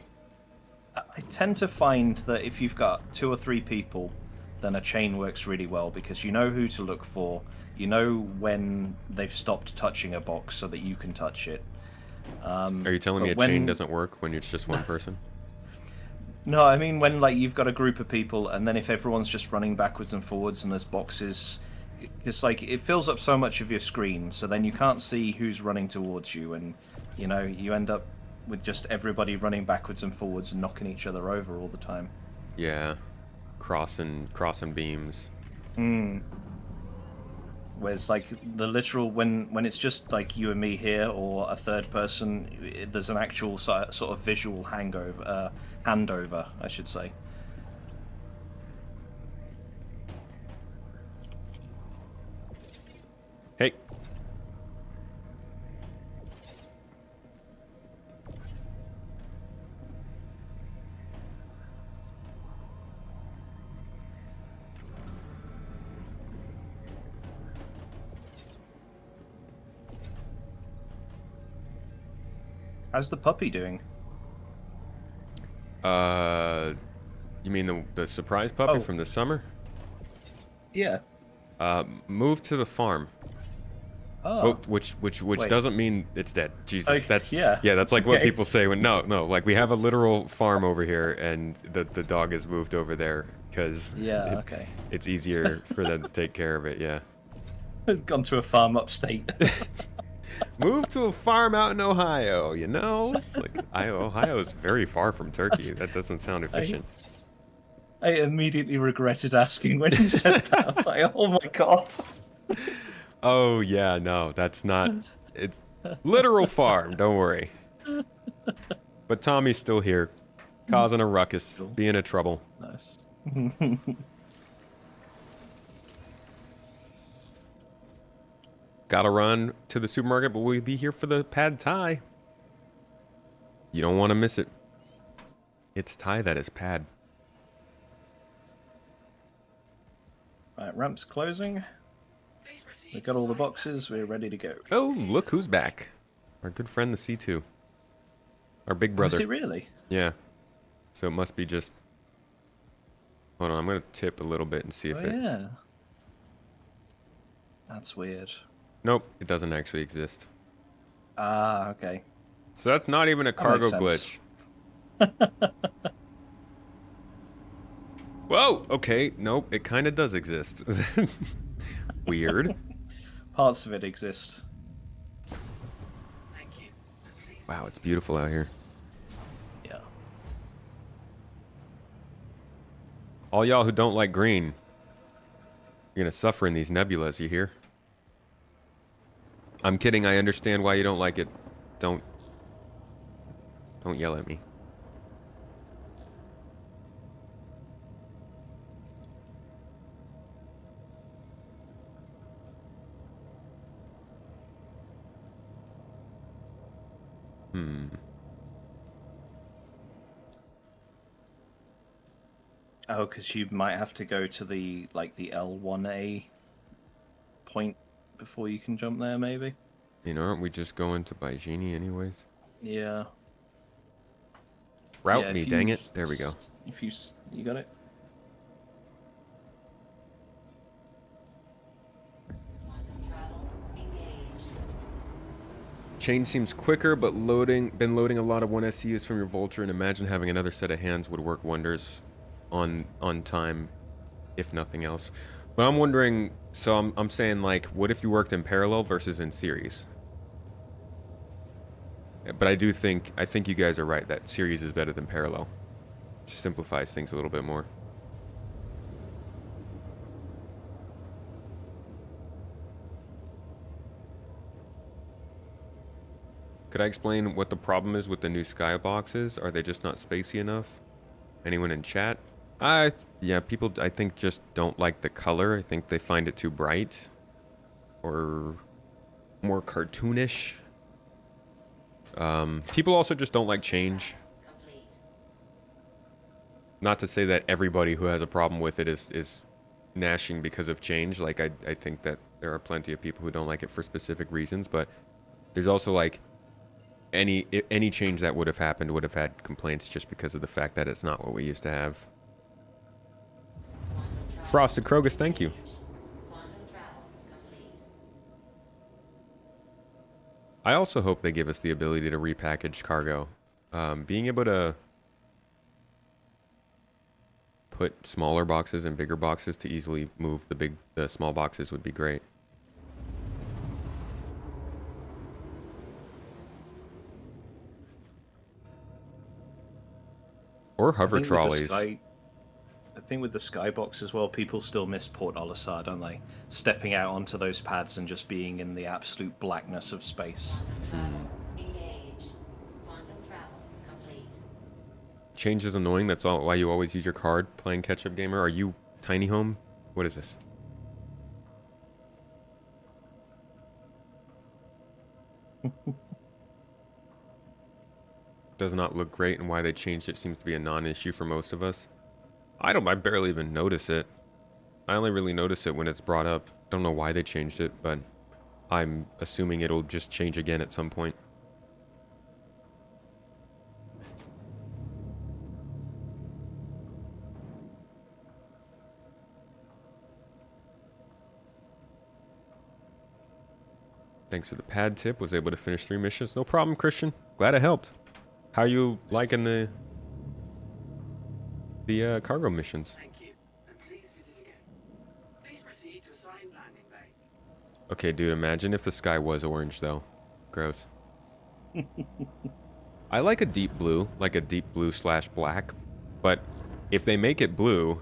I tend to find that if you've got 2 or 3 people, then a chain works really well because you know who to look for. You know when they've stopped touching a box so that you can touch it. Are you telling me a chain doesn't work when it's just one person? No, I mean when like you've got a group of people, and then if everyone's just running backwards and forwards and there's boxes, it's like it fills up so much of your screen, so then you can't see who's running towards you, and you know you end up with just everybody running backwards and forwards and knocking each other over all the time. Yeah, crossing beams. Whereas like the literal when it's just like you and me here or a third person, there's an actual sort of visual handover, I should say. Hey. How's the puppy doing? You mean the surprise puppy Oh. from the summer? Yeah. Moved to the farm. Oh. Which Wait. doesn't mean it's dead. Jesus, Oh, that's yeah. that's like what Okay. people say when no, like we have a literal farm over here, and the dog has moved over there because Yeah. Okay. it's easier for them to take care of it. Yeah. Gone to a farm upstate. Move to a farm out in Ohio. You know, it's like Ohio is very far from Turkey. That doesn't sound efficient. I immediately regretted asking when you said that. I was like, oh my god. Oh yeah, no, that's not. It's literal farm. Don't worry. But Tommy's still here, causing a ruckus, being a trouble. Nice. Gotta run to the supermarket, but we'll be here for the pad thai. You don't want to miss it. It's Thai that is pad. Right, ramp's closing. We got all the boxes. We're ready to go. Oh, look who's back. Our good friend, the C2. Our big brother. Is it really? Yeah. So it must be just... Hold on, I'm going to tip a little bit and see if Oh it... yeah. That's weird. Nope, it doesn't actually exist. Ah, okay. So that's not even a cargo makes glitch. Whoa, okay, nope, it kind of does exist. Weird. Parts of it exist. Wow, it's beautiful out here. All y'all who don't like green, you're gonna suffer in these nebulas, you hear? I'm kidding, I understand why you don't like it. Don't yell at me. Oh, because you might have to go to the L1A point before you can jump there, maybe. You know, aren't we just going to Baijini anyways? Yeah. Route Yeah, me, if dang you it. There we go. If you got it. Quantum travel engaged. Change seems quicker, but been loading a lot of 1SCs from your Vulture, and imagine having another set of hands would work wonders on time, if nothing else. But I'm wondering, so I'm saying, like, what if you worked in parallel versus in series? But I think you guys are right that series is better than parallel. Just simplifies things a little bit more. Could I explain what the problem is with the new skyboxes? Are they just not spacey enough? Anyone in chat? Yeah, people I think just don't like the color. I think they find it too bright or more cartoonish. People also just don't like change. Complete. Not to say that everybody who has a problem with it is gnashing because of change. Like, I think that there are plenty of people who don't like it for specific reasons, but there's also, like, any change that would have happened would have had complaints just because of the fact that it's not what we used to have. Frosted Krogus, thank you. Quantum travel complete. I also hope they give us the ability to repackage cargo. Being able to put smaller boxes and bigger boxes to easily move the small boxes would be great. Or hover trolleys. I think with the skybox as well, people still miss Port Olisar, don't they? Stepping out onto those pads and just being in the absolute blackness of space. Quantum travel engaged. Quantum travel complete. Change is annoying. That's all why you always use your card playing catch-up gamer. Are you tiny home? What is this? Does not look great, and why they changed it seems to be a non-issue for most of us. I barely even notice it. I only really notice it when it's brought up. Don't know why they changed it, but I'm assuming it'll just change again at some point. Thanks for the pad tip. Was able to finish 3 missions. No problem, Christian. Glad I helped. How you liking the cargo missions? Thank you, and please visit again. Please proceed to assigned landing bay. Okay, dude, imagine if the sky was orange, though. Gross. I like a deep blue / black, but if they make it blue,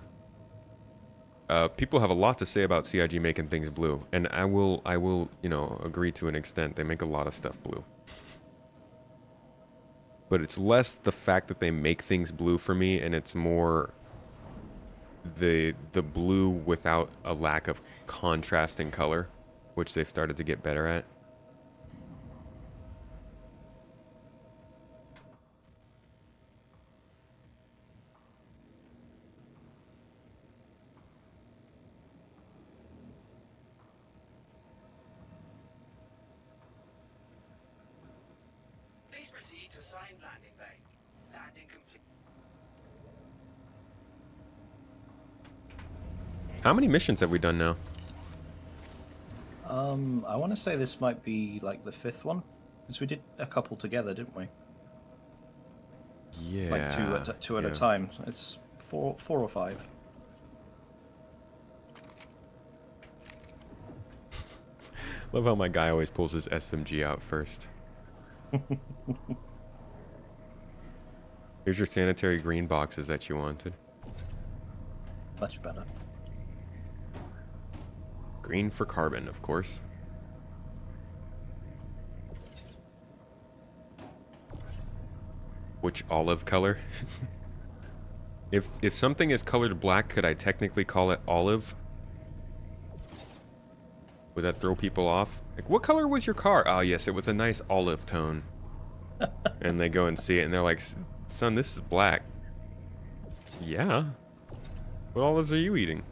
people have a lot to say about CIG making things blue, and I will, you know, agree to an extent. They make a lot of stuff blue. But it's less the fact that they make things blue for me, and it's more the blue without a lack of contrast in color, which they've started to get better at. Please proceed to assigned landing bay. Landing complete. How many missions have we done now? I want to say this might be like the 5th one, because we did a couple together, didn't we? Yeah. Like two at a time. It's four or 5. Love how my guy always pulls his SMG out first. Here's your sanitary green boxes that you wanted. Much better. Green for carbon, of course. Which olive color? If something is colored black, could I technically call it olive? Would that throw people off? Like, what color was your car? Oh, yes, it was a nice olive tone. And they go and see it, and they're like, son, this is black. Yeah. What olives are you eating?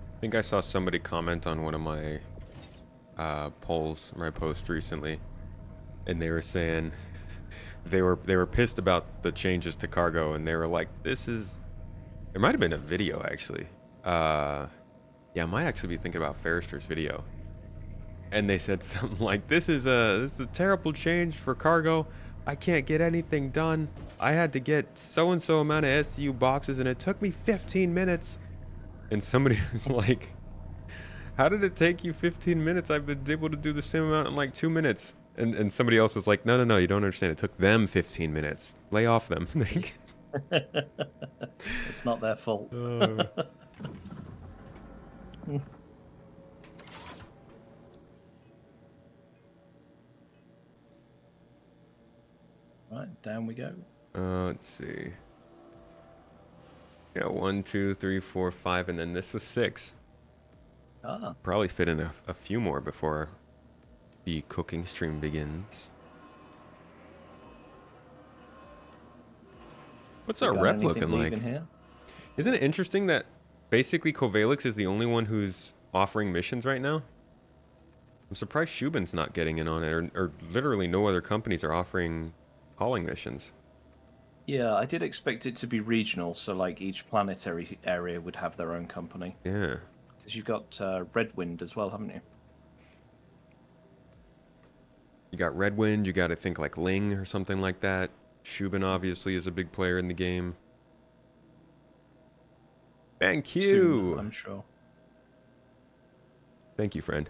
I think I saw somebody comment on one of my polls, my post recently, and they were saying they were pissed about the changes to cargo, and they were like, "This is." There might have been a video actually. Yeah, I might actually be thinking about Ferrister's video, and they said something like, "This is a terrible change for cargo. I can't get anything done. I had to get so and so amount of SCU boxes, and it took me 15 minutes." And somebody was like, how did it take you 15 minutes? I've been able to do the same amount in like 2 minutes. And somebody else was like, no, you don't understand. It took them 15 minutes. Lay off them. It's not their fault. Right, down we go. Let's see. Yeah, 1, 2, 3, 4, 5, and then this was 6. Ah, Probably fit in a few more before the cooking stream begins. What's our got rep anything looking like? leaving here? Isn't it interesting that basically Kovalix is the only one who's offering missions right now? I'm surprised Shubin's not getting in on it, or literally no other companies are offering hauling missions. Yeah, I did expect it to be regional, so like each planetary area would have their own company. Yeah. Because you've got Red Wind as well, haven't you? You got Red Wind, you got to think like Ling or something like that. Shubin obviously is a big player in the game. Thank Soon, you. I'm sure. Thank you, friend.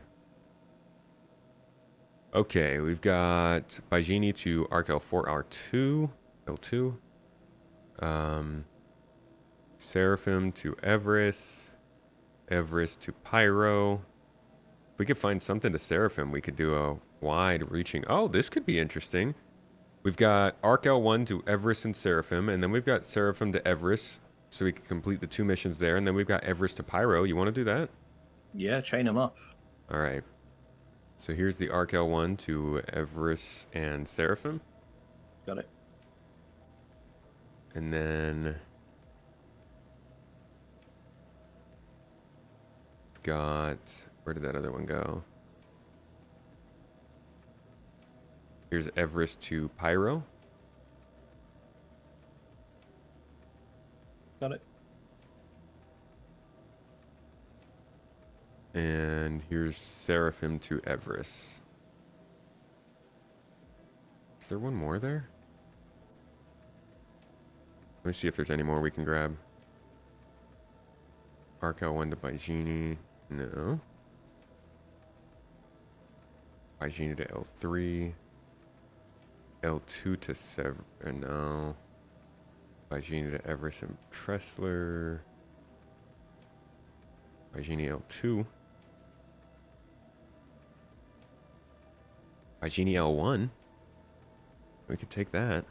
Okay, we've got Baijini to Arc L4, R2, L2. Seraphim to Everest. Everest to Pyro. If we could find something to Seraphim, we could do a wide reaching. Oh, this could be interesting. We've got Arc L1 to Everest and Seraphim, and then we've got Seraphim to Everest, so we can complete the 2 missions there, and then we've got Everest to Pyro. You want to do that? Yeah, chain them up. All right. So here's the Arc L1 to Everest and Seraphim. Got it. And then got, where did that other one go? Here's Everest to Pyro. Got it. And here's Seraphim to Everest. Is there one more there? Let me see if there's any more we can grab. Arc L1 to Baijini. No. Baijini to L3. L2 to Sever. No. Baijini to Everest and Tressler. Baijini L2. Baijini L1. We could take that.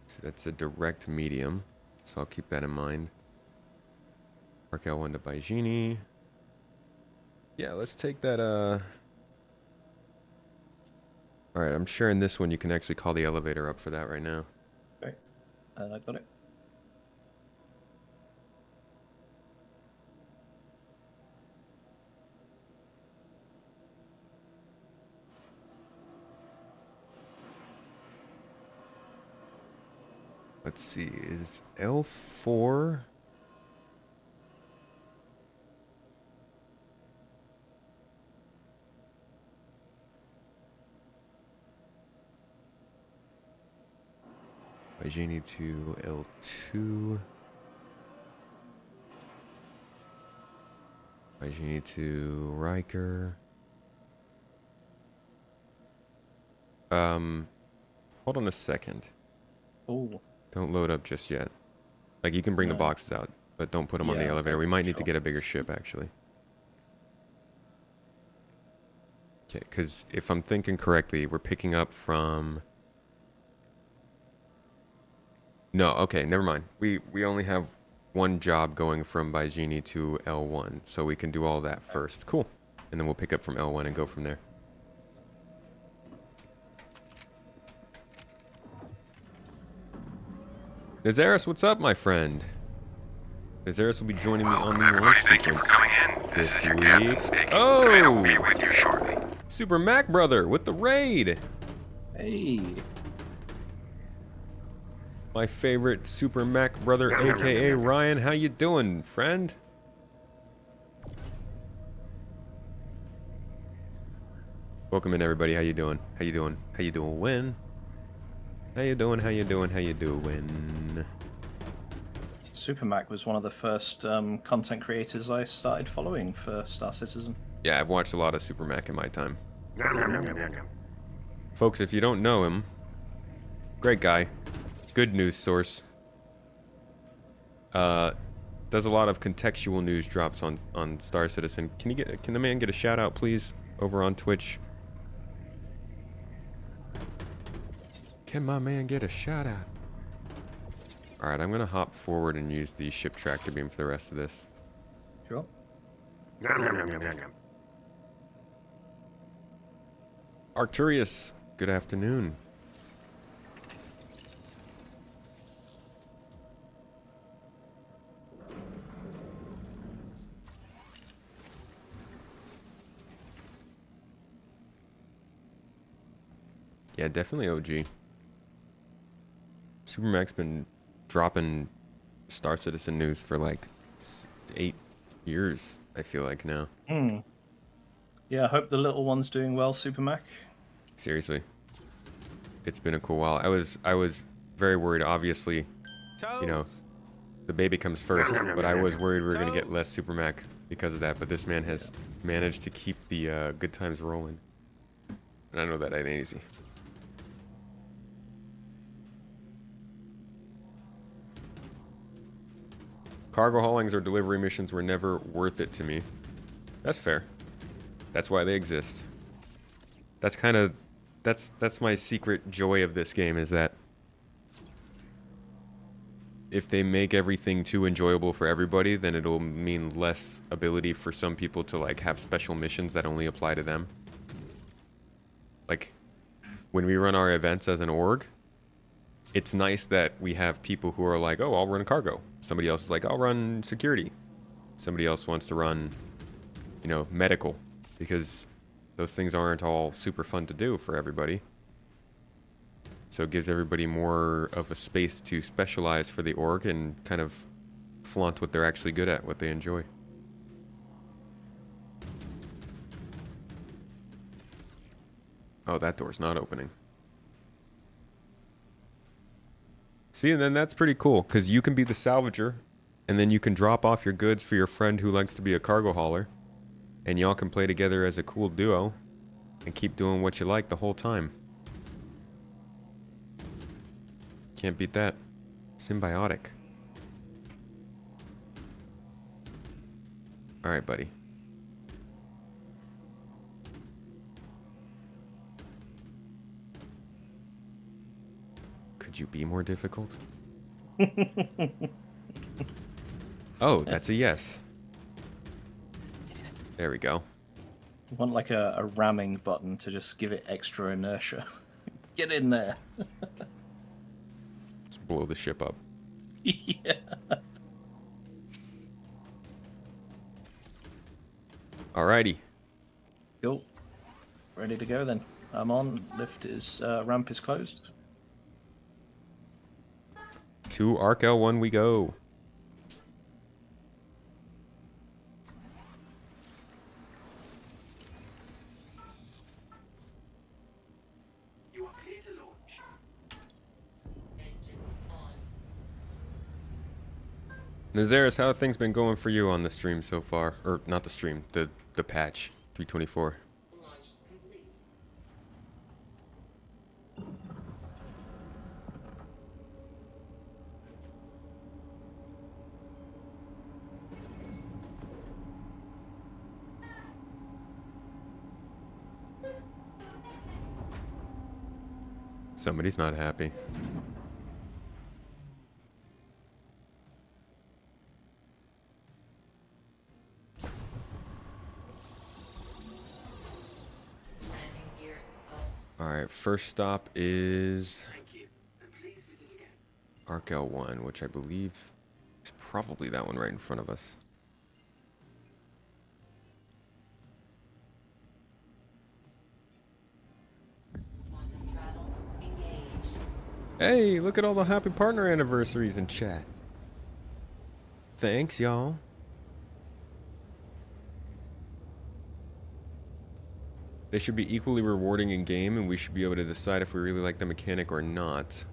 So that's a direct medium, so I'll keep that in mind. Arc L1 to Baijini. Yeah, let's take that, Alright, I'm sure in this one you can actually call the elevator up for that right now. Okay. I got it. Let's see, is L4... Genie to L2. Genie to Riker. Hold on a second. Oh. Don't load up just yet. Like, you can bring the No. boxes out, but don't put them on the Yeah, elevator. okay, We might need to sure. get a bigger ship, actually. Okay, because if I'm thinking correctly, we're picking up from... No, okay, never mind. We only have one job going from Baijini to L1, so we can do all that first. Cool. And then we'll pick up from L1 and go from there. Nazaris, what's up, my friend? Nazaris will be joining me on Welcome, the everybody. launch Thank you for sequence coming in. This is your week. captain speaking. Tomato will be Oh! with you shortly. Super Mac brother with the raid. Hey. My favorite Super Mac brother, aka Ryan. How you doing, friend? Welcome in, everybody. How you doing? How you doing? How you doing? When? How you doing? How you doing? How you doing? Supermac was one of the first content creators I started following for Star Citizen. Yeah, I've watched a lot of Super Mac in my time. Folks, if you don't know him, great guy, good news source. Does a lot of contextual news drops on Star Citizen. Can the man get a shout out, please, over on Twitch? Can my man get a shout out? All right, I'm gonna hop forward and use the ship tractor beam for the rest of this. Sure. Arcturius, good afternoon. Yeah, definitely OG. Supermac's been dropping Star Citizen news for like 8 years, I feel like now. Hmm. Yeah, I hope the little one's doing well, Supermac. Seriously. It's been a cool while. I was very worried, obviously, you know, the baby comes first, but I was worried we were going to get less Supermac because of that, but this man has managed to keep the good times rolling. And I know that ain't easy. Cargo haulings or delivery missions were never worth it to me. That's fair. That's why they exist. That's kind of... That's my secret joy of this game, is that if they make everything too enjoyable for everybody, then it'll mean less ability for some people to like have special missions that only apply to them. Like, when we run our events as an org, it's nice that we have people who are like, oh, I'll run cargo. Somebody else is like, I'll run security. Somebody else wants to run, you know, medical, because those things aren't all super fun to do for everybody. So it gives everybody more of a space to specialize for the org and kind of flaunt what they're actually good at, what they enjoy. Oh, that door's not opening. See, and then that's pretty cool, because you can be the salvager, and then you can drop off your goods for your friend who likes to be a cargo hauler, and y'all can play together as a cool duo and keep doing what you like the whole time. Can't beat that. Symbiotic. Alright, buddy. Could you be more difficult? Oh, that's a yes. There we go. You want like a ramming button to just give it extra inertia. Get in there. Just blow the ship up. Yeah. Alrighty. Cool. Ready to go then. I'm on. Lift is ramp is closed. To Arc L1 we go. You are clear to launch. Engines Nazaris, how have things been going for you on the stream so far? Or not the stream, the patch 324. Launch complete. Somebody's not happy. Landing gear up. Alright, first stop is Thank you, and please visit again. Arc L1, which I believe is probably that one right in front of us. Quantum travel engaged. Hey, look at all the happy partner anniversaries in chat. Thanks, y'all. They should be equally rewarding in game, and we should be able to decide if we really like the mechanic or not.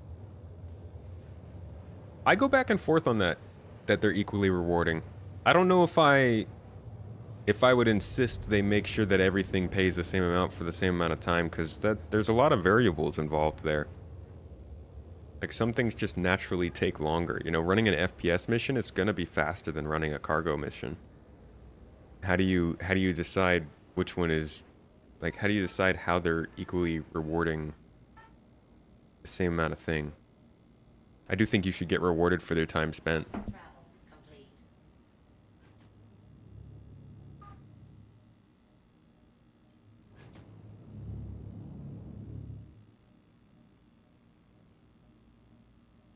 I go back and forth on that they're equally rewarding. I don't know if I would insist they make sure that everything pays the same amount for the same amount of time, because there's a lot of variables involved there. Like, some things just naturally take longer. You know, running an FPS mission is gonna be faster than running a cargo mission. How do you decide which one is, like, how do you decide how they're equally rewarding the same amount of thing? I do think you should get rewarded for their time spent. Travel complete.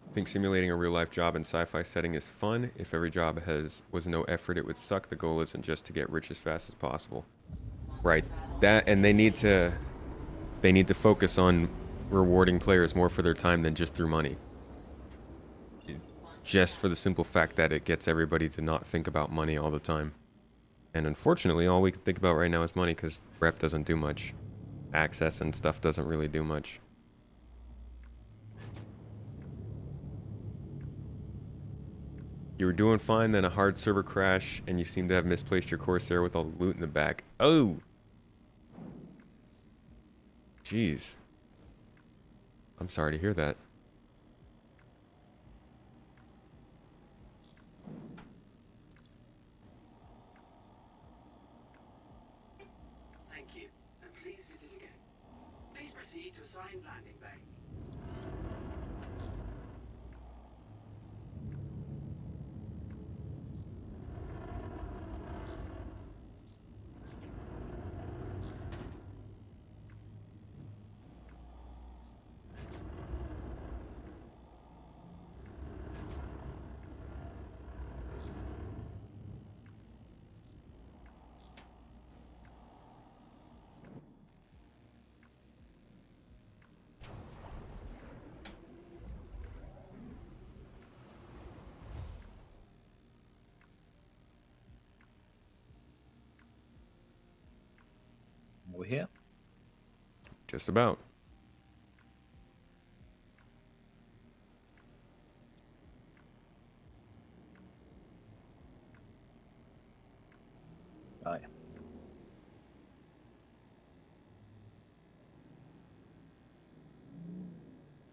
I think simulating a real-life job in sci-fi setting is fun. If every job was no effort, it would suck. The goal isn't just to get rich as fast as possible. Right. That, and they need to focus on rewarding players more for their time than just through money. Just for the simple fact that it gets everybody to not think about money all the time. And unfortunately, all we can think about right now is money, because rep doesn't do much. Access and stuff doesn't really do much. You were doing fine, then a hard server crash, and you seem to have misplaced your Corsair with all the loot in the back. Oh! Jeez. I'm sorry to hear that. Thank you, and please visit again. Please proceed to assigned landing bay. We're here. Just about. Right.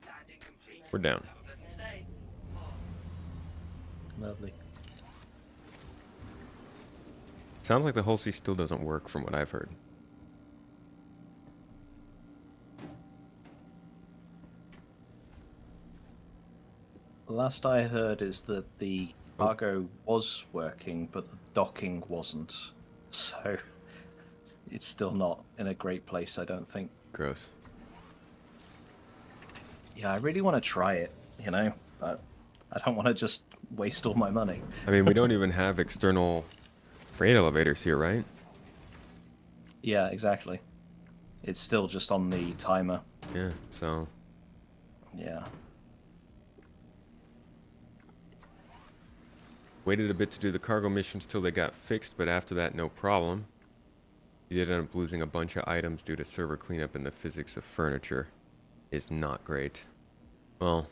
Landing complete. We're down. Have a pleasant stay. Lovely. Sounds like the whole sea still doesn't work from what I've heard. Last I heard is that the cargo was working, but the docking wasn't. So it's still not in a great place, I don't think. Gross. Yeah, I really want to try it, you know, but I don't want to just waste all my money. I mean, we don't even have external freight elevators here, right? Yeah, exactly. It's still just on the timer. Yeah, so... Yeah. Waited a bit to do the cargo missions till they got fixed, but after that, no problem. You did end up losing a bunch of items due to server cleanup, and the physics of furniture is not great. Well,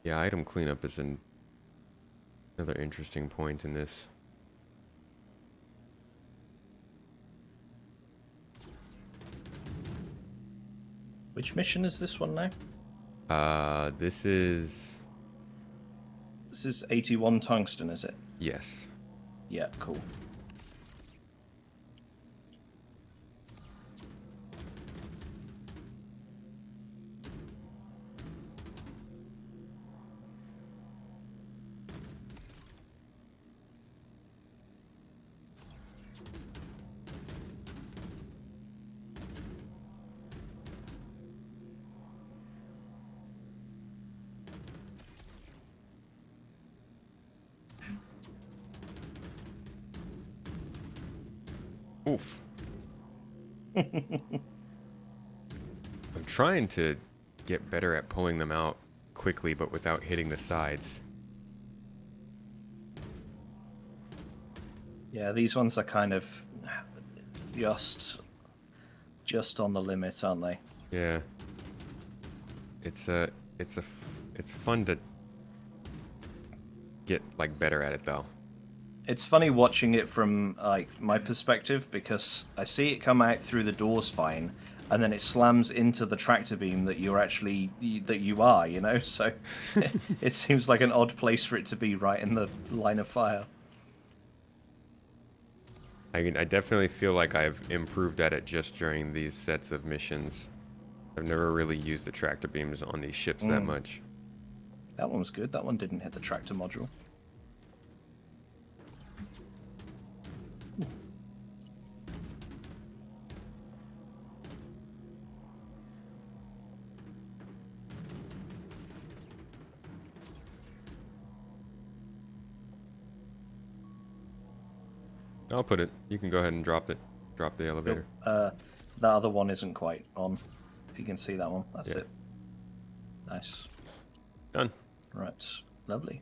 yeah, item cleanup is Another interesting point in this. Which mission is this one now? This is... This is 81 tungsten, is it? Yes. Yeah, cool. Oof. I'm trying to get better at pulling them out quickly, but without hitting the sides. Yeah, these ones are kind of just on the limit, aren't they? Yeah. It's fun to get like better at it though. It's funny watching it from like my perspective because I see it come out through the doors fine, and then it slams into the tractor beam that you are, you know. So it seems like an odd place for it to be right in the line of fire. I mean, I definitely feel like I've improved at it just during these sets of missions. I've never really used the tractor beams on these ships that much. That one was good. That one didn't hit the tractor module. I'll put it. You can go ahead and drop it. Drop the elevator. The other one isn't quite on. If you can see that one, that's Yeah. it. Nice. Done. Right. Lovely.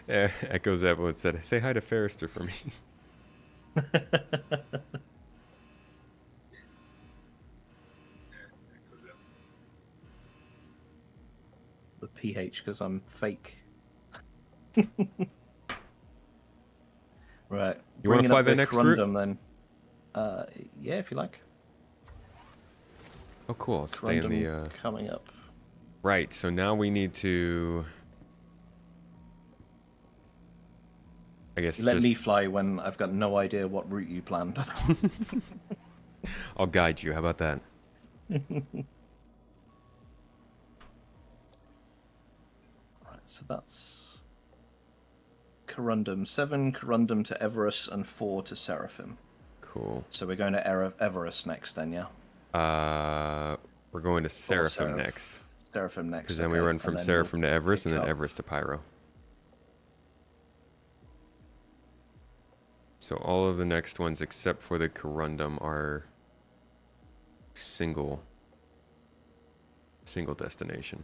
Yeah, Echoes Evelyn said, "Say hi to Ferrister for me." The PH because I'm fake. Right. You want to bringing fly up the next route? Corundum, then. Yeah, if you like. Oh, cool. I'll stay in the. Corundum coming up. Right. So now we need to. I guess Let just... me fly when I've got no idea what route you planned. I'll guide you. How about that? Right, so that's Corundum. 7 Corundum to Everest and 4 to Seraphim. Cool. So we're going to Everest next then, yeah? We're going to Seraphim next. Seraphim next. Because then we okay. run from And then Seraphim to we'll Everest and pick then up- Everest to Pyro. So all of the next ones except for the Corundum are single destination.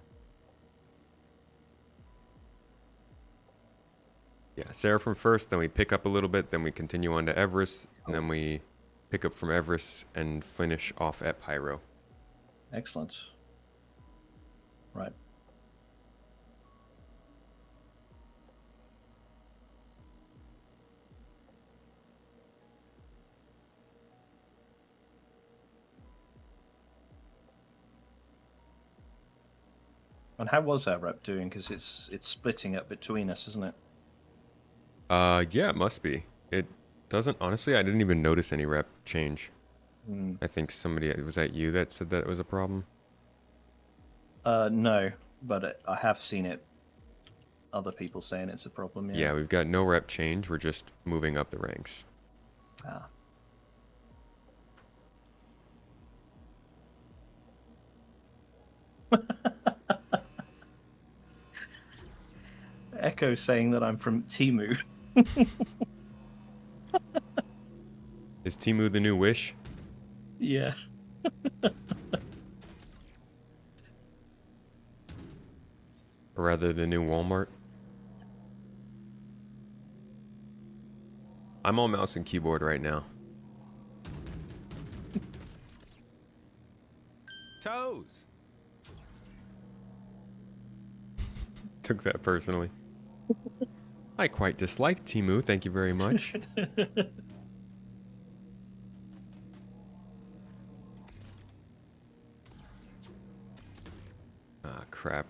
Yeah, Seraphim first, then we pick up a little bit, then we continue on to Everest, and then we pick up from Everest and finish off at Pyro. Excellent. Right. And how was our rep doing? Because it's splitting up between us, isn't it? Yeah, it must be. It doesn't, honestly, I didn't even notice any rep change. I think somebody, was that you that said that it was a problem? No, but I have seen it. Other people saying it's a problem. Yeah, we've got no rep change, we're just moving up the ranks. Ah. Echo saying that I'm from Timu. Is Timu the new Wish? Yeah. Or rather, the new Walmart? I'm all mouse and keyboard right now. nose. Took that personally. I quite dislike Timu. Thank you very much. Ah, crap.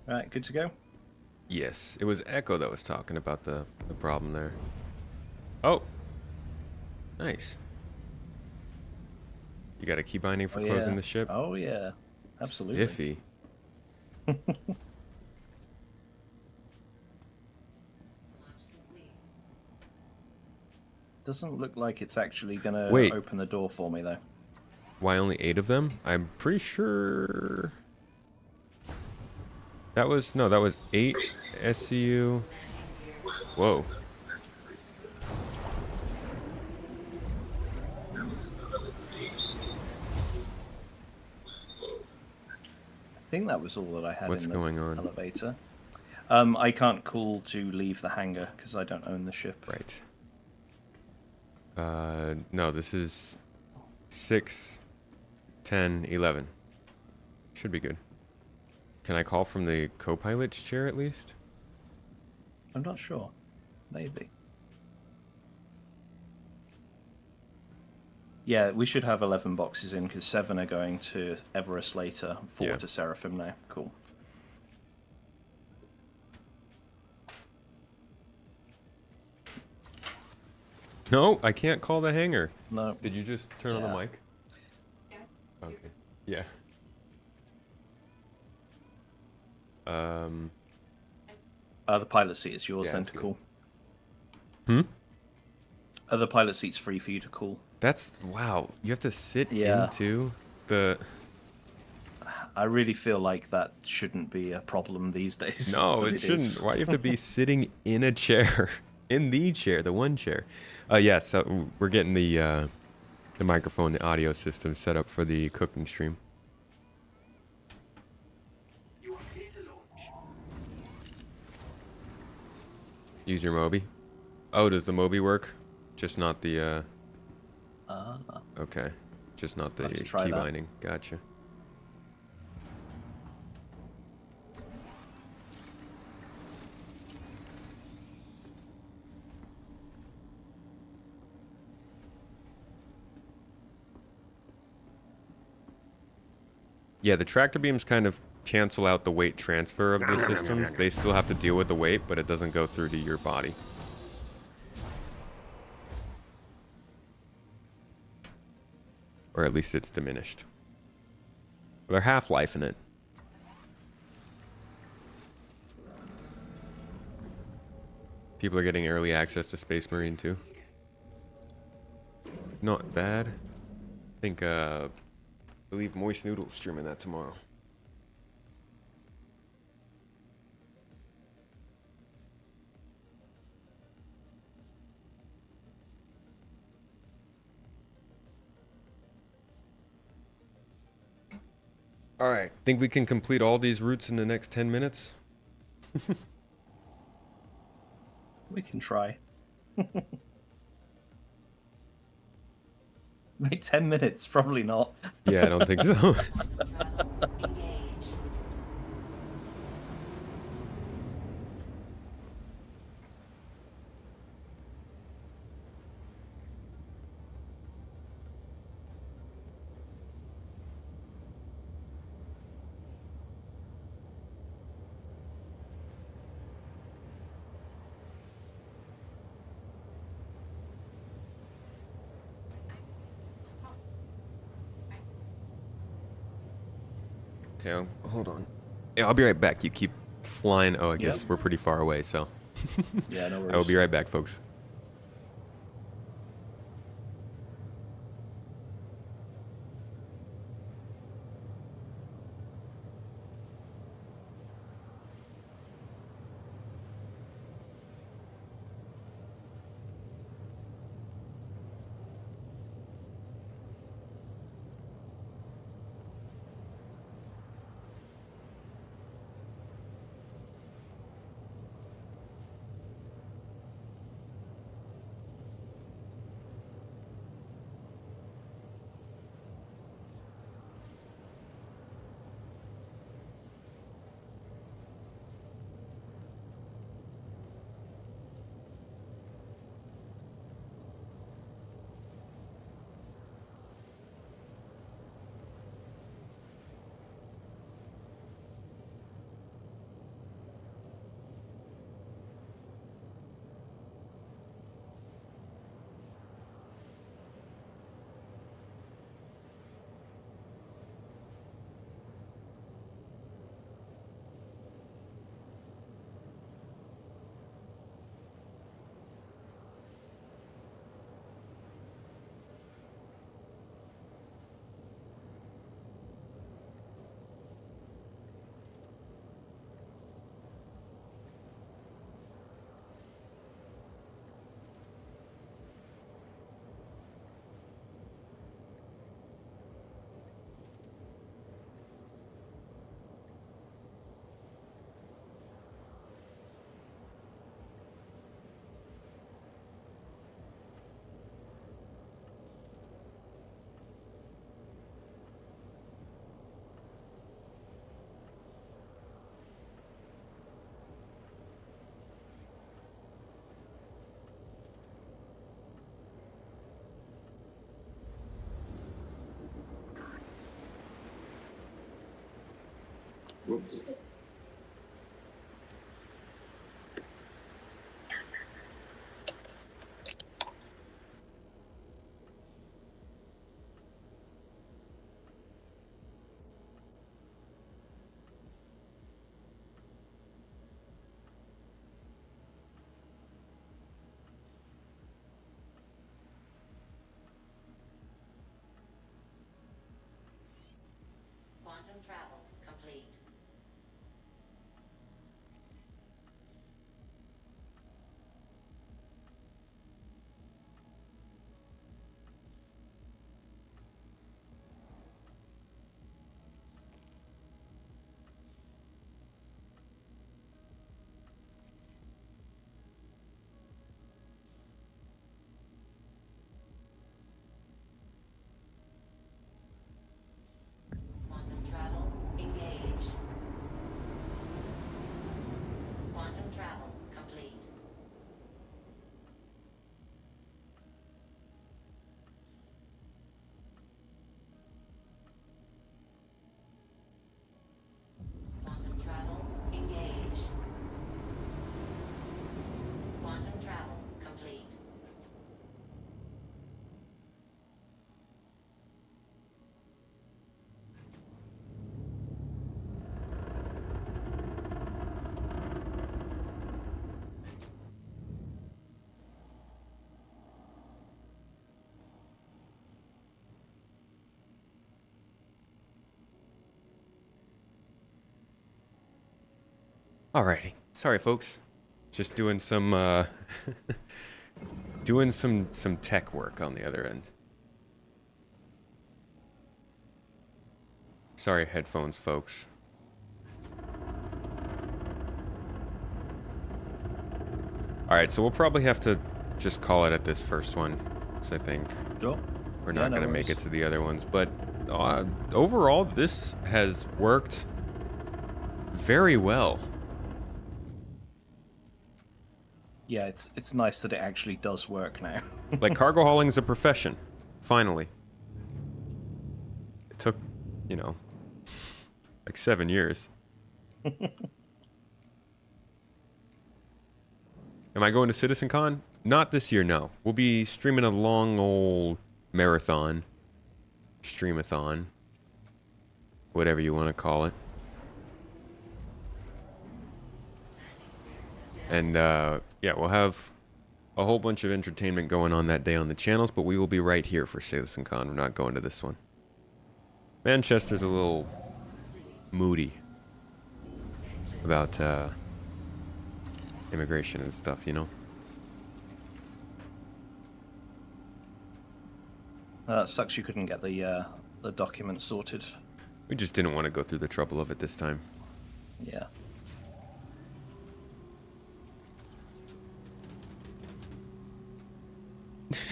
Right, good to go. Yes, it was Echo that was talking about the problem there. Oh, nice. You got a key binding for closing the ship? Oh yeah, absolutely. Spiffy. Launch complete. Doesn't look like it's actually gonna Wait. open the door for me though. Why only 8 of them? I'm pretty sure... That was 8 SCU. Whoa. I think that was all that I had What's in the going on? elevator. I can't call to leave the hangar because I don't own the ship. Right. No, this is 6, 10, 11. Should be good. Can I call from the co-pilot's chair at least? I'm not sure. Maybe. Yeah, we should have 11 boxes in because 7 are going to Everest later, 4 Yeah. to Seraphim now. Cool. No, I can't call the hangar. No. Did you just turn on the Yeah. mic? Okay. Yeah. The pilot seat is yours Yeah, then that's to good. call. Hmm? The pilot seat's free for you to call. That's wow. You have to sit Yeah. into the. I really feel like that shouldn't be a problem these days. No, but it shouldn't. is. Why do you have to be sitting in a chair, in the chair, the one chair? Yeah. So we're getting the microphone, the audio system set up for the cooking stream. You are clear to launch. Use your Mobi. Oh, does the Mobi work? Just not the. Okay. Just not the I'll have to try key that. binding. Gotcha. Yeah, the tractor beams kind of cancel out the weight transfer of the systems. They still have to deal with the weight, but it doesn't go through to your body. Or at least it's diminished. They're half-life in it. People are getting early access to Space Marine too. Not bad. I think, I believe Moist Noodle's streaming that tomorrow. All right. Think we can complete all these routes in the next 10 minutes? We can try. Wait, 10 minutes? Probably not. Yeah, I don't think so. Engage. Okay, hold on. Yeah, I'll be right back. You keep flying. Oh, I guess Yep. we're pretty far away, so. Yeah, no worries. I will be right back, folks. Whoops. Quantum travel complete. Quantum travel engaged. Quantum travel complete. Quantum travel engaged. Quantum travel complete. Alrighty. Sorry, folks. Just doing some doing some tech work on the other end. Sorry, headphones, folks. Alright, so we'll probably have to just call it at this first one, 'cause I think Sure. we're Yeah, not no going to make worries. it to the other ones. But overall, this has worked very well. Yeah, it's nice that it actually does work now. Like, cargo hauling is a profession. Finally. It took, you know, like 7 years. Am I going to CitizenCon? Not this year, no. We'll be streaming a long old marathon. Streamathon. Whatever you want to call it. And, yeah, we'll have a whole bunch of entertainment going on that day on the channels, but we will be right here for CitizenCon. We're not going to this one. Manchester's a little moody about, immigration and stuff, you know? Sucks you couldn't get the documents sorted. We just didn't want to go through the trouble of it this time. Yeah.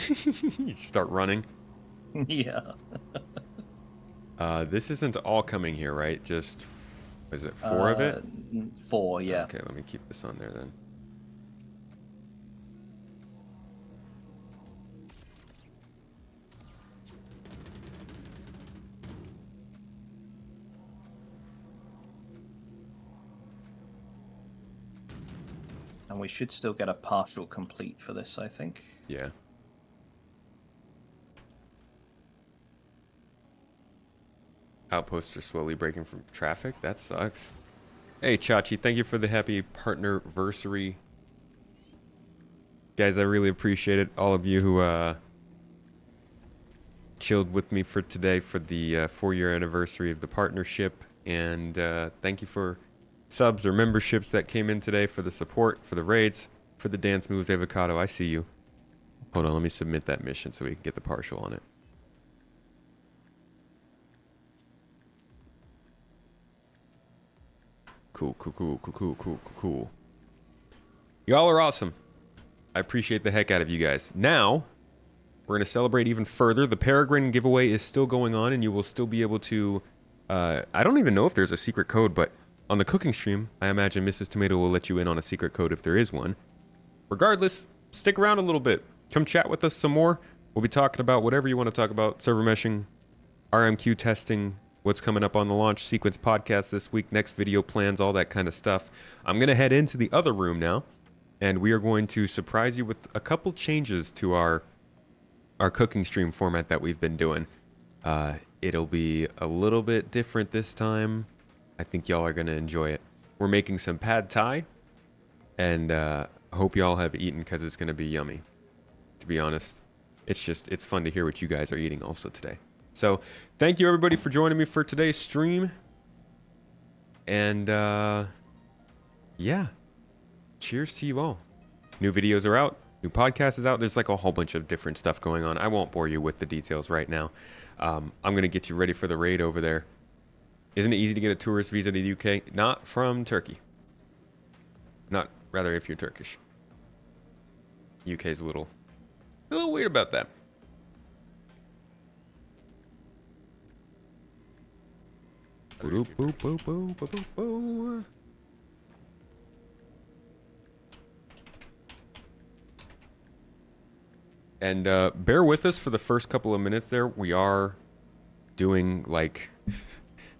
You start running. Yeah. This isn't all coming here, right? Just, is it 4 of it? 4, yeah. Okay, let me keep this on there then. And we should still get a partial complete for this, I think. Yeah. Outposts are slowly breaking from traffic? That sucks. Hey, Chachi, thank you for the happy partner-versary. Guys, I really appreciate it. All of you who chilled with me for today for the 4-year anniversary of the partnership. And thank you for subs or memberships that came in today, for the support, for the raids, for the dance moves, Avocado. I see you. Hold on, let me submit that mission so we can get the partial on it. Cool. Y'all are awesome. I appreciate the heck out of you guys. Now, we're going to celebrate even further. The Peregrine giveaway is still going on, and you will still be able to... I don't even know if there's a secret code, but on the cooking stream, I imagine Mrs. Tomato will let you in on a secret code if there is one. Regardless, stick around a little bit. Come chat with us some more. We'll be talking about whatever you want to talk about. Server meshing, RMQ testing, what's coming up on the Launch Sequence podcast this week, next video plans, all that kind of stuff. I'm going to head into the other room now, and we are going to surprise you with a couple changes to our cooking stream format that we've been doing. It'll be a little bit different this time. I think y'all are going to enjoy it. We're making some pad thai, and hope y'all have eaten because it's going to be yummy. To be honest, it's fun to hear what you guys are eating also today. So thank you everybody for joining me for today's stream. And yeah, cheers to you all. New videos are out. New podcast is out. There's like a whole bunch of different stuff going on. I won't bore you with the details right now. I'm going to get you ready for the raid over there. Isn't it easy to get a tourist visa to the UK? Not from Turkey. Not, rather, if you're Turkish. UK is a little weird about that. Boop, boop, boop, boop, boop, boop, boop. And bear with us for the first couple of minutes there. We are doing like,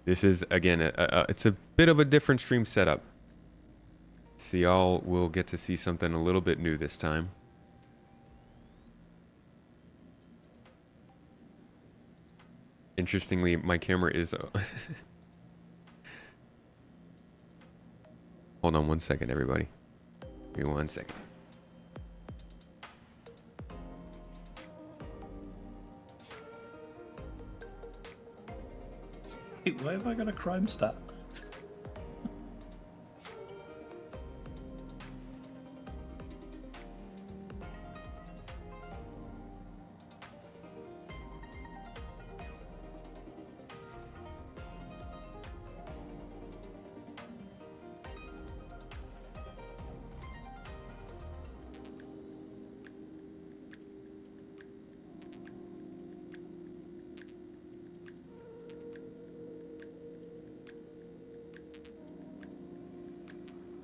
this is again, it's a bit of a different stream setup. So y'all will get to see something a little bit new this time. Interestingly, my camera is... Hold on one second, everybody. Give me 1 second. Wait, why have I got a crime stat?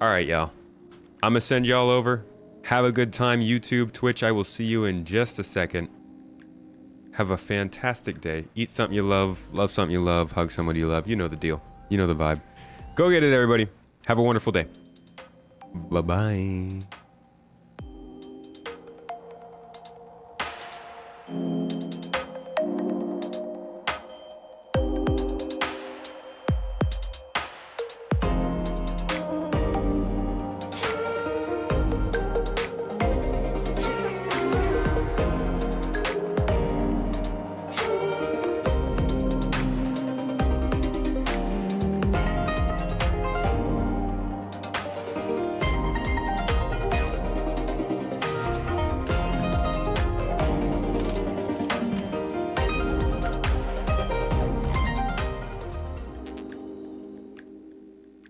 All right, y'all. I'm going to send y'all over. Have a good time, YouTube, Twitch. I will see you in just a second. Have a fantastic day. Eat something you love something you love, hug somebody you love. You know the deal. You know the vibe. Go get it, everybody. Have a wonderful day. Bye-bye.